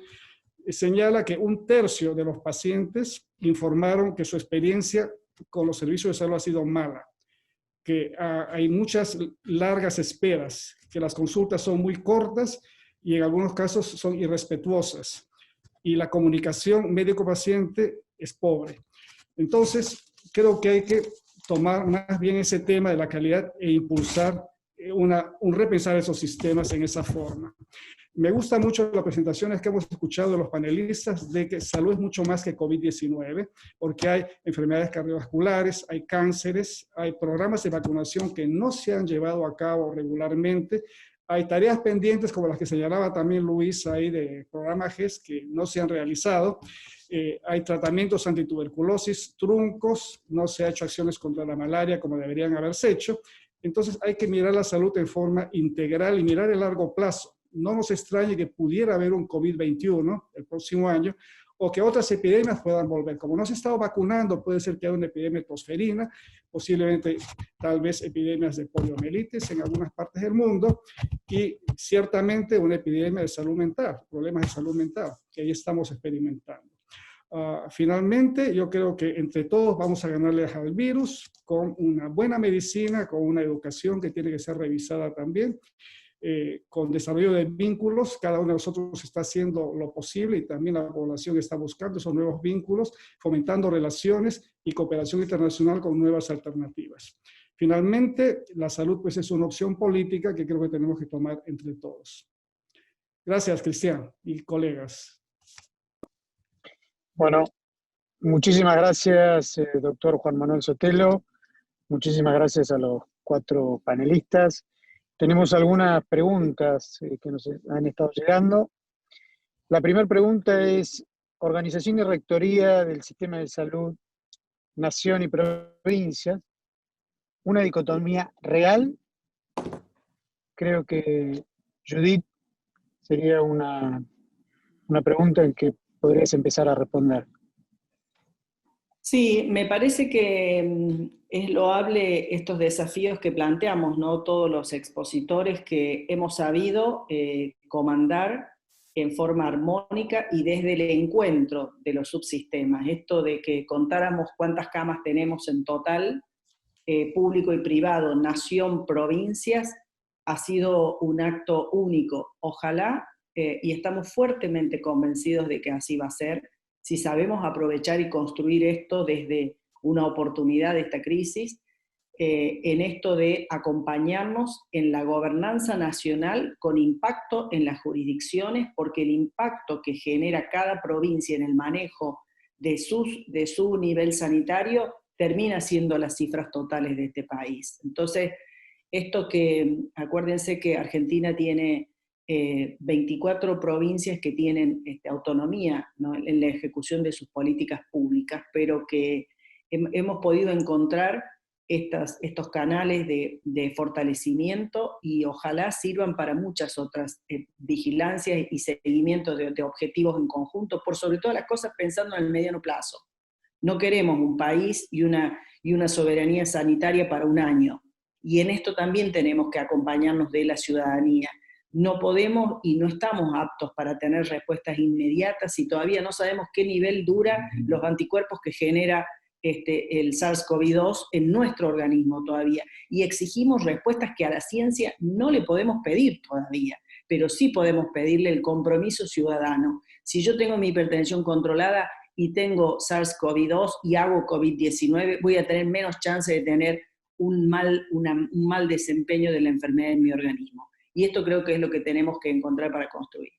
señala que 1/3 de los pacientes informaron que su experiencia con los servicios de salud ha sido mala, que hay muchas largas esperas, que las consultas son muy cortas y en algunos casos son irrespetuosas, y la comunicación médico-paciente es pobre. Entonces, creo que hay que tomar más bien ese tema de la calidad e impulsar un repensar esos sistemas en esa forma. Me gusta mucho las presentaciones que hemos escuchado de los panelistas de que salud es mucho más que COVID-19, porque hay enfermedades cardiovasculares, hay cánceres, hay programas de vacunación que no se han llevado a cabo regularmente, hay tareas pendientes como las que señalaba también Luis ahí de programa GES que no se han realizado, hay tratamientos antituberculosis truncos, no se ha hecho acciones contra la malaria como deberían haberse hecho. Entonces hay que mirar la salud en forma integral y mirar el largo plazo. No nos extrañe que pudiera haber un COVID-21 el próximo año, o que otras epidemias puedan volver. Como no se ha estado vacunando, puede ser que haya una epidemia de tosferina, posiblemente tal vez epidemias de poliomielitis en algunas partes del mundo, y ciertamente una epidemia de salud mental, problemas de salud mental, que ahí estamos experimentando. Finalmente, yo creo que entre todos vamos a ganarle al virus con una buena medicina, con una educación que tiene que ser revisada también, con desarrollo de vínculos. Cada uno de nosotros está haciendo lo posible y también la población está buscando esos nuevos vínculos, fomentando relaciones y cooperación internacional con nuevas alternativas. Finalmente, la salud pues es una opción política que creo que tenemos que tomar entre todos. Gracias, Cristian y colegas. Bueno, muchísimas gracias, doctor Juan Manuel Sotelo. Muchísimas gracias a los 4 panelistas. Tenemos algunas preguntas que nos han estado llegando. La primera pregunta es, organización y rectoría del sistema de salud, nación y provincia, ¿una dicotomía real? Creo que Judith sería una pregunta en que podrías empezar a responder. Sí, me parece que es loable estos desafíos que planteamos, ¿no? Todos los expositores que hemos sabido comandar en forma armónica y desde el encuentro de los subsistemas. Esto de que contáramos cuántas camas tenemos en total, público y privado, nación, provincias, ha sido un acto único. Ojalá, y estamos fuertemente convencidos de que así va a ser, si sabemos aprovechar y construir esto desde una oportunidad de esta crisis, en esto de acompañarnos en la gobernanza nacional con impacto en las jurisdicciones, porque el impacto que genera cada provincia en el manejo de su nivel sanitario termina siendo las cifras totales de este país. Entonces, esto que, acuérdense que Argentina tiene 24 provincias que tienen autonomía, ¿no?, en la ejecución de sus políticas públicas, pero que hemos podido encontrar estos canales de fortalecimiento y ojalá sirvan para muchas otras vigilancias y seguimientos de objetivos en conjunto, por sobre todas las cosas pensando en el mediano plazo. No queremos un país y una soberanía sanitaria para un año, y en esto también tenemos que acompañarnos de la ciudadanía. No podemos y no estamos aptos para tener respuestas inmediatas y todavía no sabemos qué nivel dura los anticuerpos que genera el SARS-CoV-2 en nuestro organismo todavía. Y exigimos respuestas que a la ciencia no le podemos pedir todavía, pero sí podemos pedirle el compromiso ciudadano. Si yo tengo mi hipertensión controlada y tengo SARS-CoV-2 y hago COVID-19, voy a tener menos chance de tener un mal desempeño de la enfermedad en mi organismo. Y esto creo que es lo que tenemos que encontrar para construir.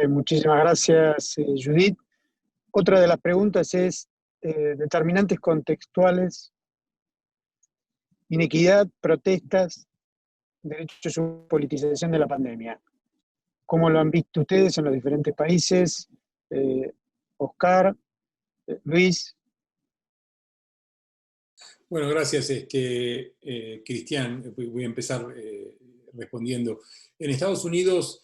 Muchísimas gracias, Judith. Otra de las preguntas es determinantes contextuales, inequidad, protestas, derechos y politización de la pandemia. ¿Cómo lo han visto ustedes en los diferentes países? Oscar, Luis. Bueno, gracias, Cristian. Voy a empezar respondiendo. En Estados Unidos,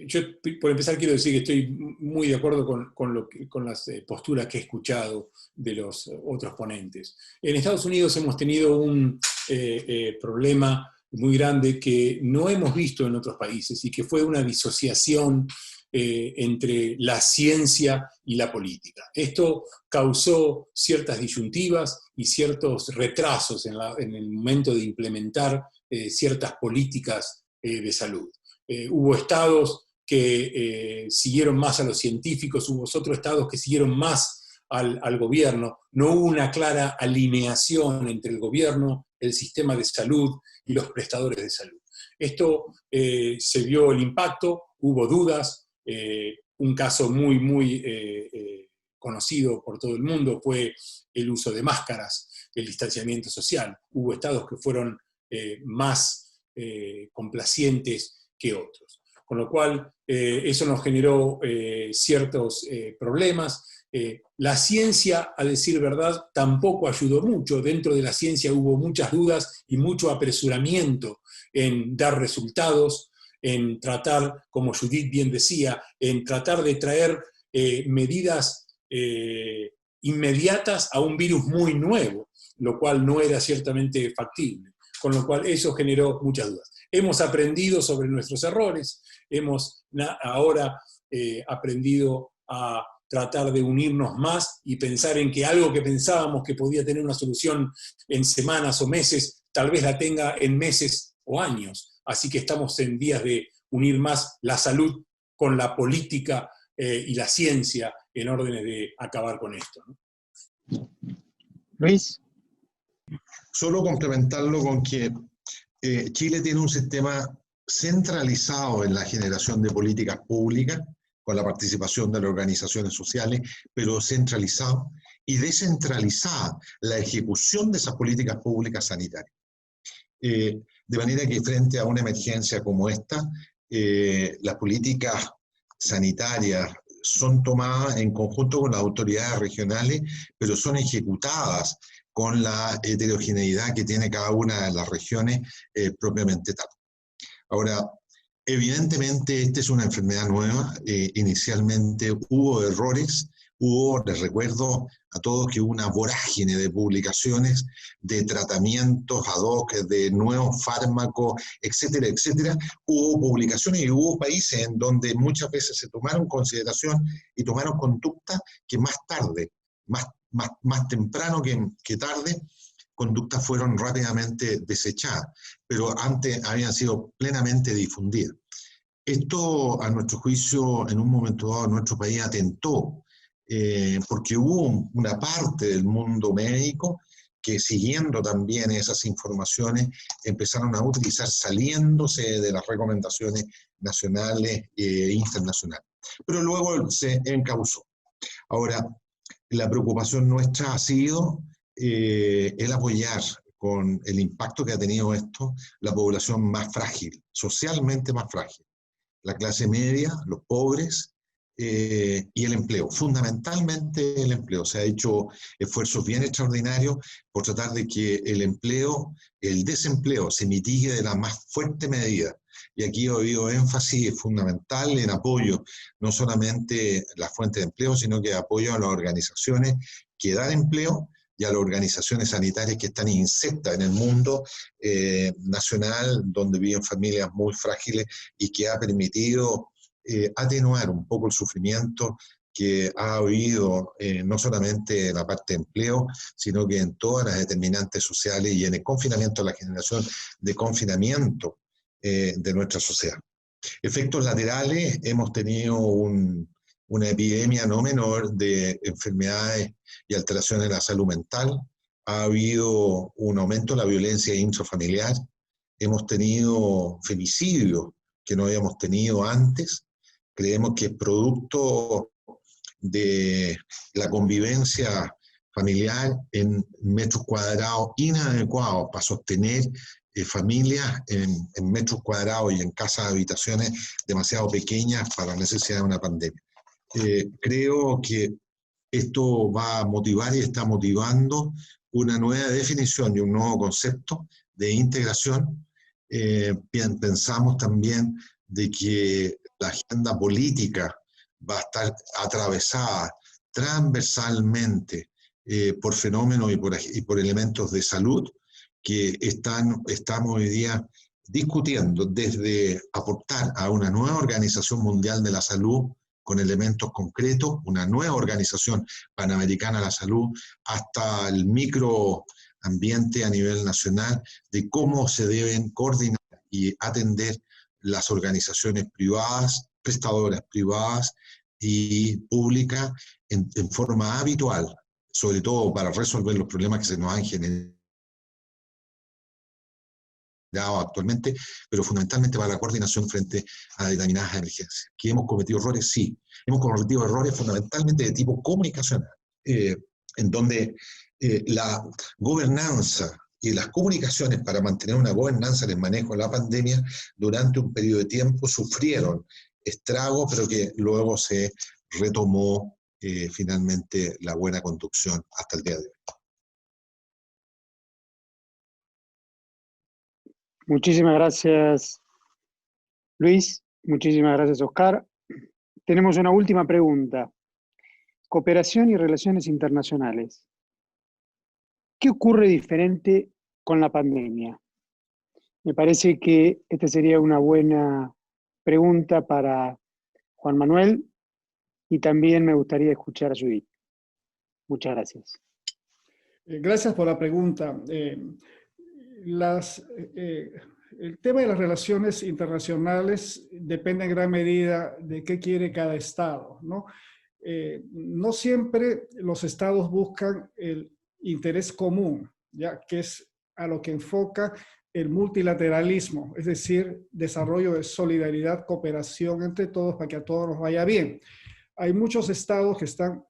yo por empezar quiero decir que estoy muy de acuerdo con las posturas que he escuchado de los otros ponentes. En Estados Unidos hemos tenido un problema muy grande que no hemos visto en otros países y que fue una disociación entre la ciencia y la política. Esto causó ciertas disyuntivas y ciertos retrasos en el momento de implementar ciertas políticas de salud. Hubo estados que siguieron más a los científicos, hubo otros estados que siguieron más al gobierno. No hubo una clara alineación entre el gobierno, el sistema de salud y los prestadores de salud. Esto se vio el impacto, hubo dudas. Un caso muy conocido por todo el mundo fue el uso de máscaras, el distanciamiento social. Hubo estados que fueron más complacientes que otros. Con lo cual, eso nos generó ciertos problemas. La ciencia, a decir verdad, tampoco ayudó mucho. Dentro de la ciencia hubo muchas dudas y mucho apresuramiento en dar resultados, en tratar, como Judith bien decía, en tratar de traer medidas inmediatas a un virus muy nuevo, lo cual no era ciertamente factible. Con lo cual eso generó muchas dudas. Hemos aprendido sobre nuestros errores, hemos ahora aprendido a tratar de unirnos más y pensar en que algo que pensábamos que podía tener una solución en semanas o meses, tal vez la tenga en meses o años. Así que estamos en vías de unir más la salud con la política y la ciencia en órdenes de acabar con esto, ¿no? Luis. Solo complementarlo con que Chile tiene un sistema centralizado en la generación de políticas públicas, con la participación de las organizaciones sociales, pero centralizado, y descentralizada la ejecución de esas políticas públicas sanitarias. De manera que frente a una emergencia como esta, las políticas sanitarias son tomadas en conjunto con las autoridades regionales, pero son ejecutadas con la heterogeneidad que tiene cada una de las regiones propiamente tal. Ahora, evidentemente esta es una enfermedad nueva. Inicialmente hubo errores, les recuerdo a todos que hubo una vorágine de publicaciones, de tratamientos ad hoc, de nuevos fármacos, etcétera, etcétera. Hubo publicaciones y hubo países en donde muchas veces se tomaron consideración y tomaron conductas que más tarde, más temprano que tarde, conductas fueron rápidamente desechadas, pero antes habían sido plenamente difundidas. Esto, a nuestro juicio, en un momento dado en nuestro país atentó, porque hubo una parte del mundo médico que, siguiendo también esas informaciones, empezaron a utilizar saliéndose de las recomendaciones nacionales e internacionales. Pero luego se encauzó. Ahora, la preocupación nuestra ha sido el apoyar con el impacto que ha tenido esto la población más frágil, socialmente más frágil, la clase media, los pobres, y el empleo, fundamentalmente el empleo. Se ha hecho esfuerzos bien extraordinarios por tratar de que el desempleo se mitigue de la más fuerte medida. Y aquí ha habido énfasis fundamental en apoyo, no solamente la fuente de empleo, sino que apoyo a las organizaciones que dan empleo y a las organizaciones sanitarias que están insertas en el mundo nacional, donde viven familias muy frágiles y que ha permitido atenuar un poco el sufrimiento que ha habido no solamente en la parte de empleo, sino que en todas las determinantes sociales y en el confinamiento, la generación de confinamiento de nuestra sociedad. Efectos laterales: hemos tenido una epidemia no menor de enfermedades y alteraciones de la salud mental. Ha habido un aumento de la violencia intrafamiliar. Hemos tenido femicidios que no habíamos tenido antes. Creemos que es producto de la convivencia familiar en metros cuadrados inadecuados para sostener familias en metros cuadrados y en casas de habitaciones demasiado pequeñas para la necesidad de una pandemia. Creo que esto va a motivar y está motivando una nueva definición y un nuevo concepto de integración. Pensamos también de que la agenda política va a estar atravesada transversalmente por fenómenos y por elementos de salud que estamos hoy día discutiendo, desde aportar a una nueva Organización Mundial de la Salud con elementos concretos, una nueva Organización Panamericana de la Salud, hasta el microambiente a nivel nacional, de cómo se deben coordinar y atender las organizaciones privadas, prestadoras privadas y públicas en forma habitual, sobre todo para resolver los problemas que se nos han generado actualmente, pero fundamentalmente para la coordinación frente a determinadas emergencias. ¿Que hemos cometido errores? Sí. Hemos cometido errores fundamentalmente de tipo comunicacional, en donde la gobernanza y las comunicaciones para mantener una gobernanza en el manejo de la pandemia durante un periodo de tiempo sufrieron estragos, pero que luego se retomó finalmente la buena conducción hasta el día de hoy. Muchísimas gracias, Luis. Muchísimas gracias, Oscar. Tenemos una última pregunta. Cooperación y relaciones internacionales. ¿Qué ocurre diferente con la pandemia? Me parece que esta sería una buena pregunta para Juan Manuel y también me gustaría escuchar a Judith. Muchas gracias. Gracias por la pregunta. El tema de las relaciones internacionales depende en gran medida de qué quiere cada estado, ¿no? No siempre los estados buscan el interés común, ya que es a lo que enfoca el multilateralismo, es decir, desarrollo de solidaridad, cooperación entre todos para que a todos nos vaya bien. Hay muchos estados que están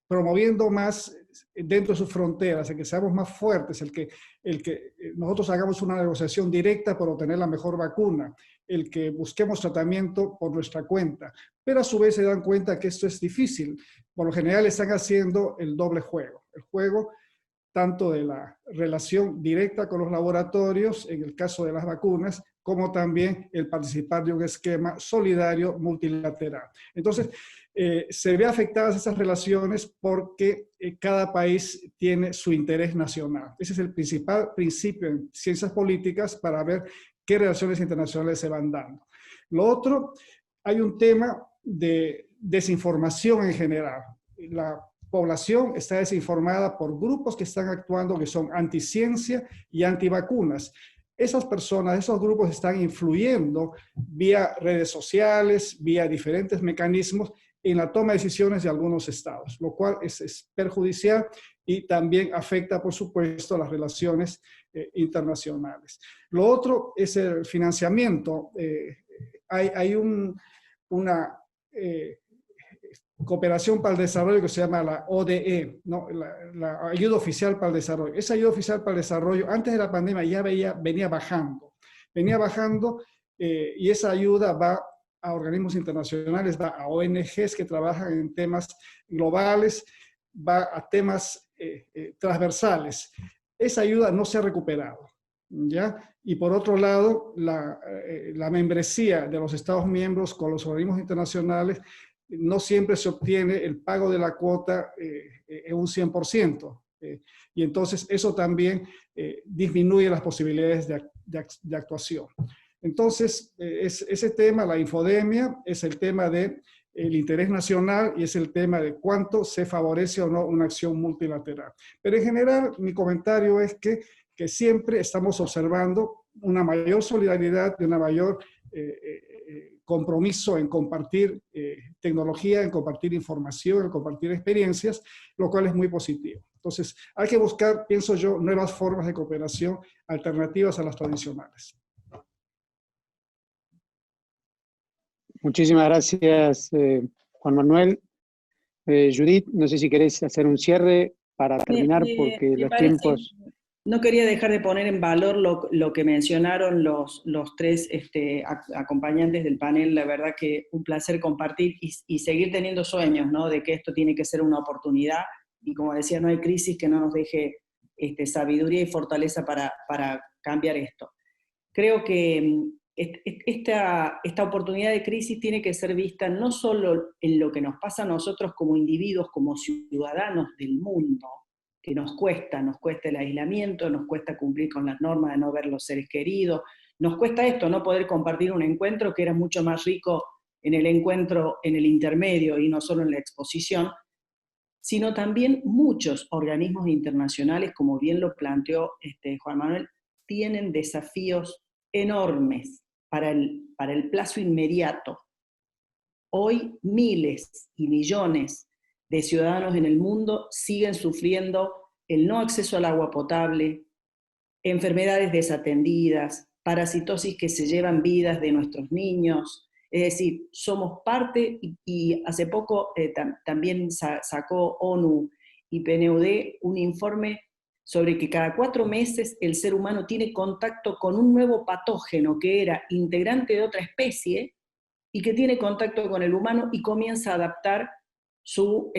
promoviendo más dentro de sus fronteras, el que seamos más fuertes, el que nosotros hagamos una negociación directa por obtener la mejor vacuna, el que busquemos tratamiento por nuestra cuenta, pero a su vez se dan cuenta que esto es difícil. Por lo general están haciendo el doble juego, el juego tanto de la relación directa con los laboratorios, en el caso de las vacunas, como también el participar de un esquema solidario multilateral. Entonces, se ve afectadas esas relaciones porque cada país tiene su interés nacional. Ese es el principal principio en ciencias políticas para ver qué relaciones internacionales se van dando. Lo otro, hay un tema de desinformación en general. La población está desinformada por grupos que están actuando que son anticiencia y antivacunas. Esas personas, esos grupos están influyendo vía redes sociales, vía diferentes mecanismos en la toma de decisiones de algunos estados, lo cual es perjudicial y también afecta, por supuesto, las relaciones internacionales. Lo otro es el financiamiento. Hay una cooperación para el desarrollo que se llama la ODE, ¿no? la ayuda oficial para el desarrollo. Esa ayuda oficial para el desarrollo, antes de la pandemia ya venía bajando. Y esa ayuda va a organismos internacionales, va a ONGs que trabajan en temas globales, va a temas transversales. Esa ayuda no se ha recuperado, ¿ya? Y por otro lado, la membresía de los Estados miembros con los organismos internacionales no siempre se obtiene el pago de la cuota en un 100%. Y entonces eso también disminuye las posibilidades de actuación. Entonces, ese tema, la infodemia, es el tema del interés nacional y es el tema de cuánto se favorece o no una acción multilateral. Pero en general, mi comentario es que siempre estamos observando una mayor solidaridad y una mayor compromiso en compartir tecnología, en compartir información, en compartir experiencias, lo cual es muy positivo. Entonces, hay que buscar, pienso yo, nuevas formas de cooperación alternativas a las tradicionales. Muchísimas gracias, Juan Manuel. Judith, no sé si querés hacer un cierre para terminar, porque los tiempos... No quería dejar de poner en valor lo que mencionaron los tres acompañantes del panel. La verdad que un placer compartir y seguir teniendo sueños, ¿no? De que esto tiene que ser una oportunidad. Y como decía, no hay crisis que no nos deje sabiduría y fortaleza para cambiar esto. Creo que esta oportunidad de crisis tiene que ser vista no solo en lo que nos pasa a nosotros como individuos, como ciudadanos del mundo, que nos cuesta el aislamiento, nos cuesta cumplir con las normas de no ver los seres queridos, nos cuesta esto, no poder compartir un encuentro que era mucho más rico en el encuentro, en el intermedio y no solo en la exposición, sino también muchos organismos internacionales, como bien lo planteó Juan Manuel, tienen desafíos enormes para el plazo inmediato. Hoy miles y millones de ciudadanos en el mundo siguen sufriendo el no acceso al agua potable, enfermedades desatendidas, parasitosis que se llevan vidas de nuestros niños. Es decir, somos parte, y hace poco también sacó ONU y PNUD un informe sobre que cada 4 meses el ser humano tiene contacto con un nuevo patógeno que era integrante de otra especie y que tiene contacto con el humano y comienza a adaptar su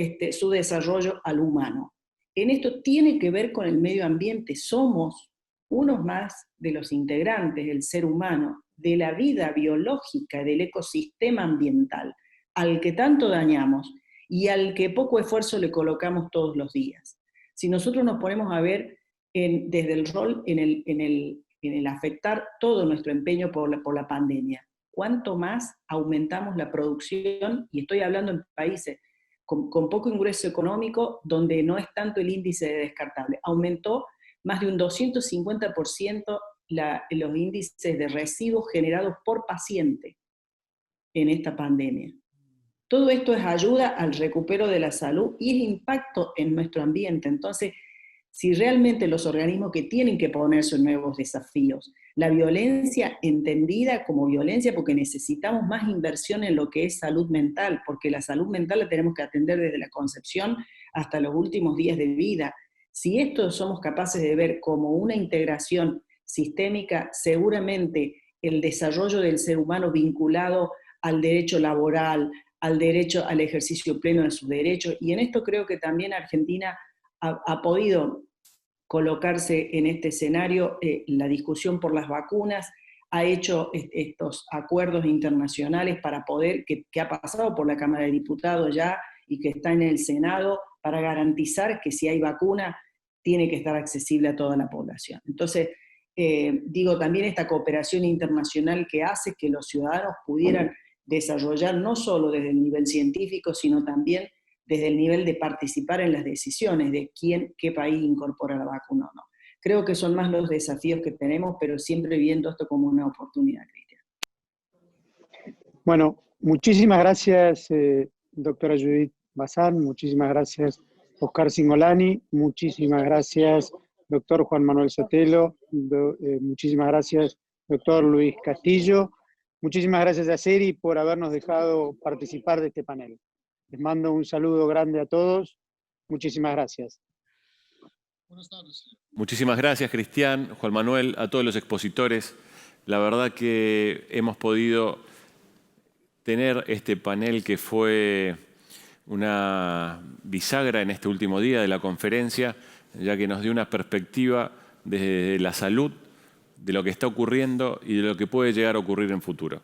desarrollo al humano. En esto tiene que ver con el medio ambiente. Somos unos más de los integrantes del ser humano, de la vida biológica, del ecosistema ambiental, al que tanto dañamos y al que poco esfuerzo le colocamos todos los días. Si nosotros nos ponemos a ver desde el rol en el afectar todo nuestro empeño por la pandemia, cuánto más aumentamos la producción, y estoy hablando en países con poco ingreso económico, donde no es tanto el índice de descartable, aumentó más de un 250% los índices de residuos generados por paciente en esta pandemia. Todo esto es ayuda al recupero de la salud y es impacto en nuestro ambiente. Entonces, si realmente los organismos que tienen que ponerse nuevos desafíos, la violencia entendida como violencia porque necesitamos más inversión en lo que es salud mental, porque la salud mental la tenemos que atender desde la concepción hasta los últimos días de vida. Si esto somos capaces de ver como una integración sistémica, seguramente el desarrollo del ser humano vinculado al derecho laboral, al derecho al ejercicio pleno de sus derechos, y en esto creo que también Argentina ha podido colocarse en este escenario. La discusión por las vacunas ha hecho estos acuerdos internacionales para poder, que ha pasado por la Cámara de Diputados ya y que está en el Senado, para garantizar que si hay vacuna tiene que estar accesible a toda la población. Entonces, también esta cooperación internacional que hace que los ciudadanos pudieran desarrollar no solo desde el nivel científico, sino también desde el nivel de participar en las decisiones de qué país incorpora la vacuna o no. Creo que son más los desafíos que tenemos, pero siempre viendo esto como una oportunidad, Cristian. Bueno, muchísimas gracias, doctora Judith Bazán, muchísimas gracias, Oscar Cingolani, muchísimas gracias, doctor Juan Manuel Sotelo, muchísimas gracias, doctor Luis Castillo, muchísimas gracias a Seri por habernos dejado participar de este panel. Les mando un saludo grande a todos, muchísimas gracias. Buenas tardes. Muchísimas gracias, Cristian, Juan Manuel, a todos los expositores. La verdad que hemos podido tener este panel que fue una bisagra en este último día de la conferencia, ya que nos dio una perspectiva desde la salud, de lo que está ocurriendo y de lo que puede llegar a ocurrir en futuro.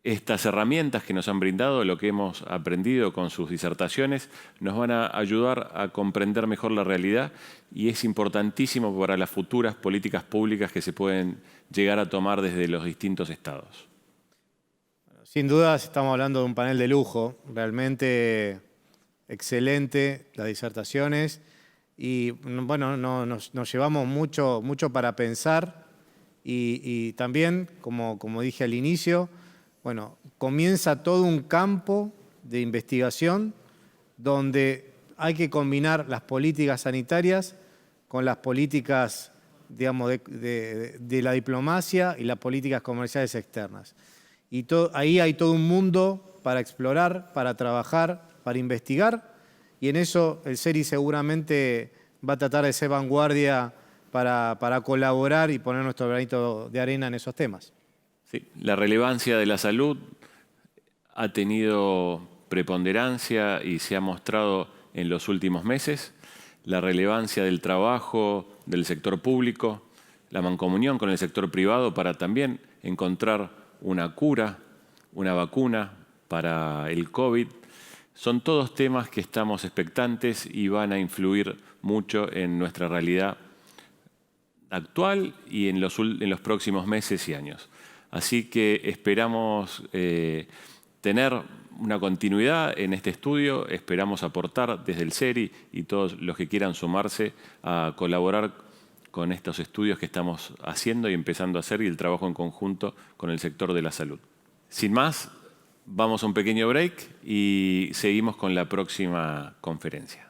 Estas herramientas que nos han brindado, lo que hemos aprendido con sus disertaciones, nos van a ayudar a comprender mejor la realidad y es importantísimo para las futuras políticas públicas que se pueden llegar a tomar desde los distintos estados. Sin dudas estamos hablando de un panel de lujo, realmente excelente las disertaciones y bueno, nos llevamos mucho para pensar y también, como dije al inicio, bueno, comienza todo un campo de investigación donde hay que combinar las políticas sanitarias con las políticas, digamos, de la diplomacia y las políticas comerciales externas. Y ahí hay todo un mundo para explorar, para trabajar, para investigar, y en eso el SERI seguramente va a tratar de ser vanguardia para colaborar y poner nuestro granito de arena en esos temas. Sí, la relevancia de la salud ha tenido preponderancia y se ha mostrado en los últimos meses. La relevancia del trabajo del sector público, la mancomunión con el sector privado para también encontrar una cura, una vacuna para el COVID. Son todos temas que estamos expectantes y van a influir mucho en nuestra realidad actual y en los próximos meses y años. Así que esperamos tener una continuidad en este estudio, esperamos aportar desde el SERI y todos los que quieran sumarse a colaborar con estos estudios que estamos haciendo y empezando a hacer y el trabajo en conjunto con el sector de la salud. Sin más, vamos a un pequeño break y seguimos con la próxima conferencia.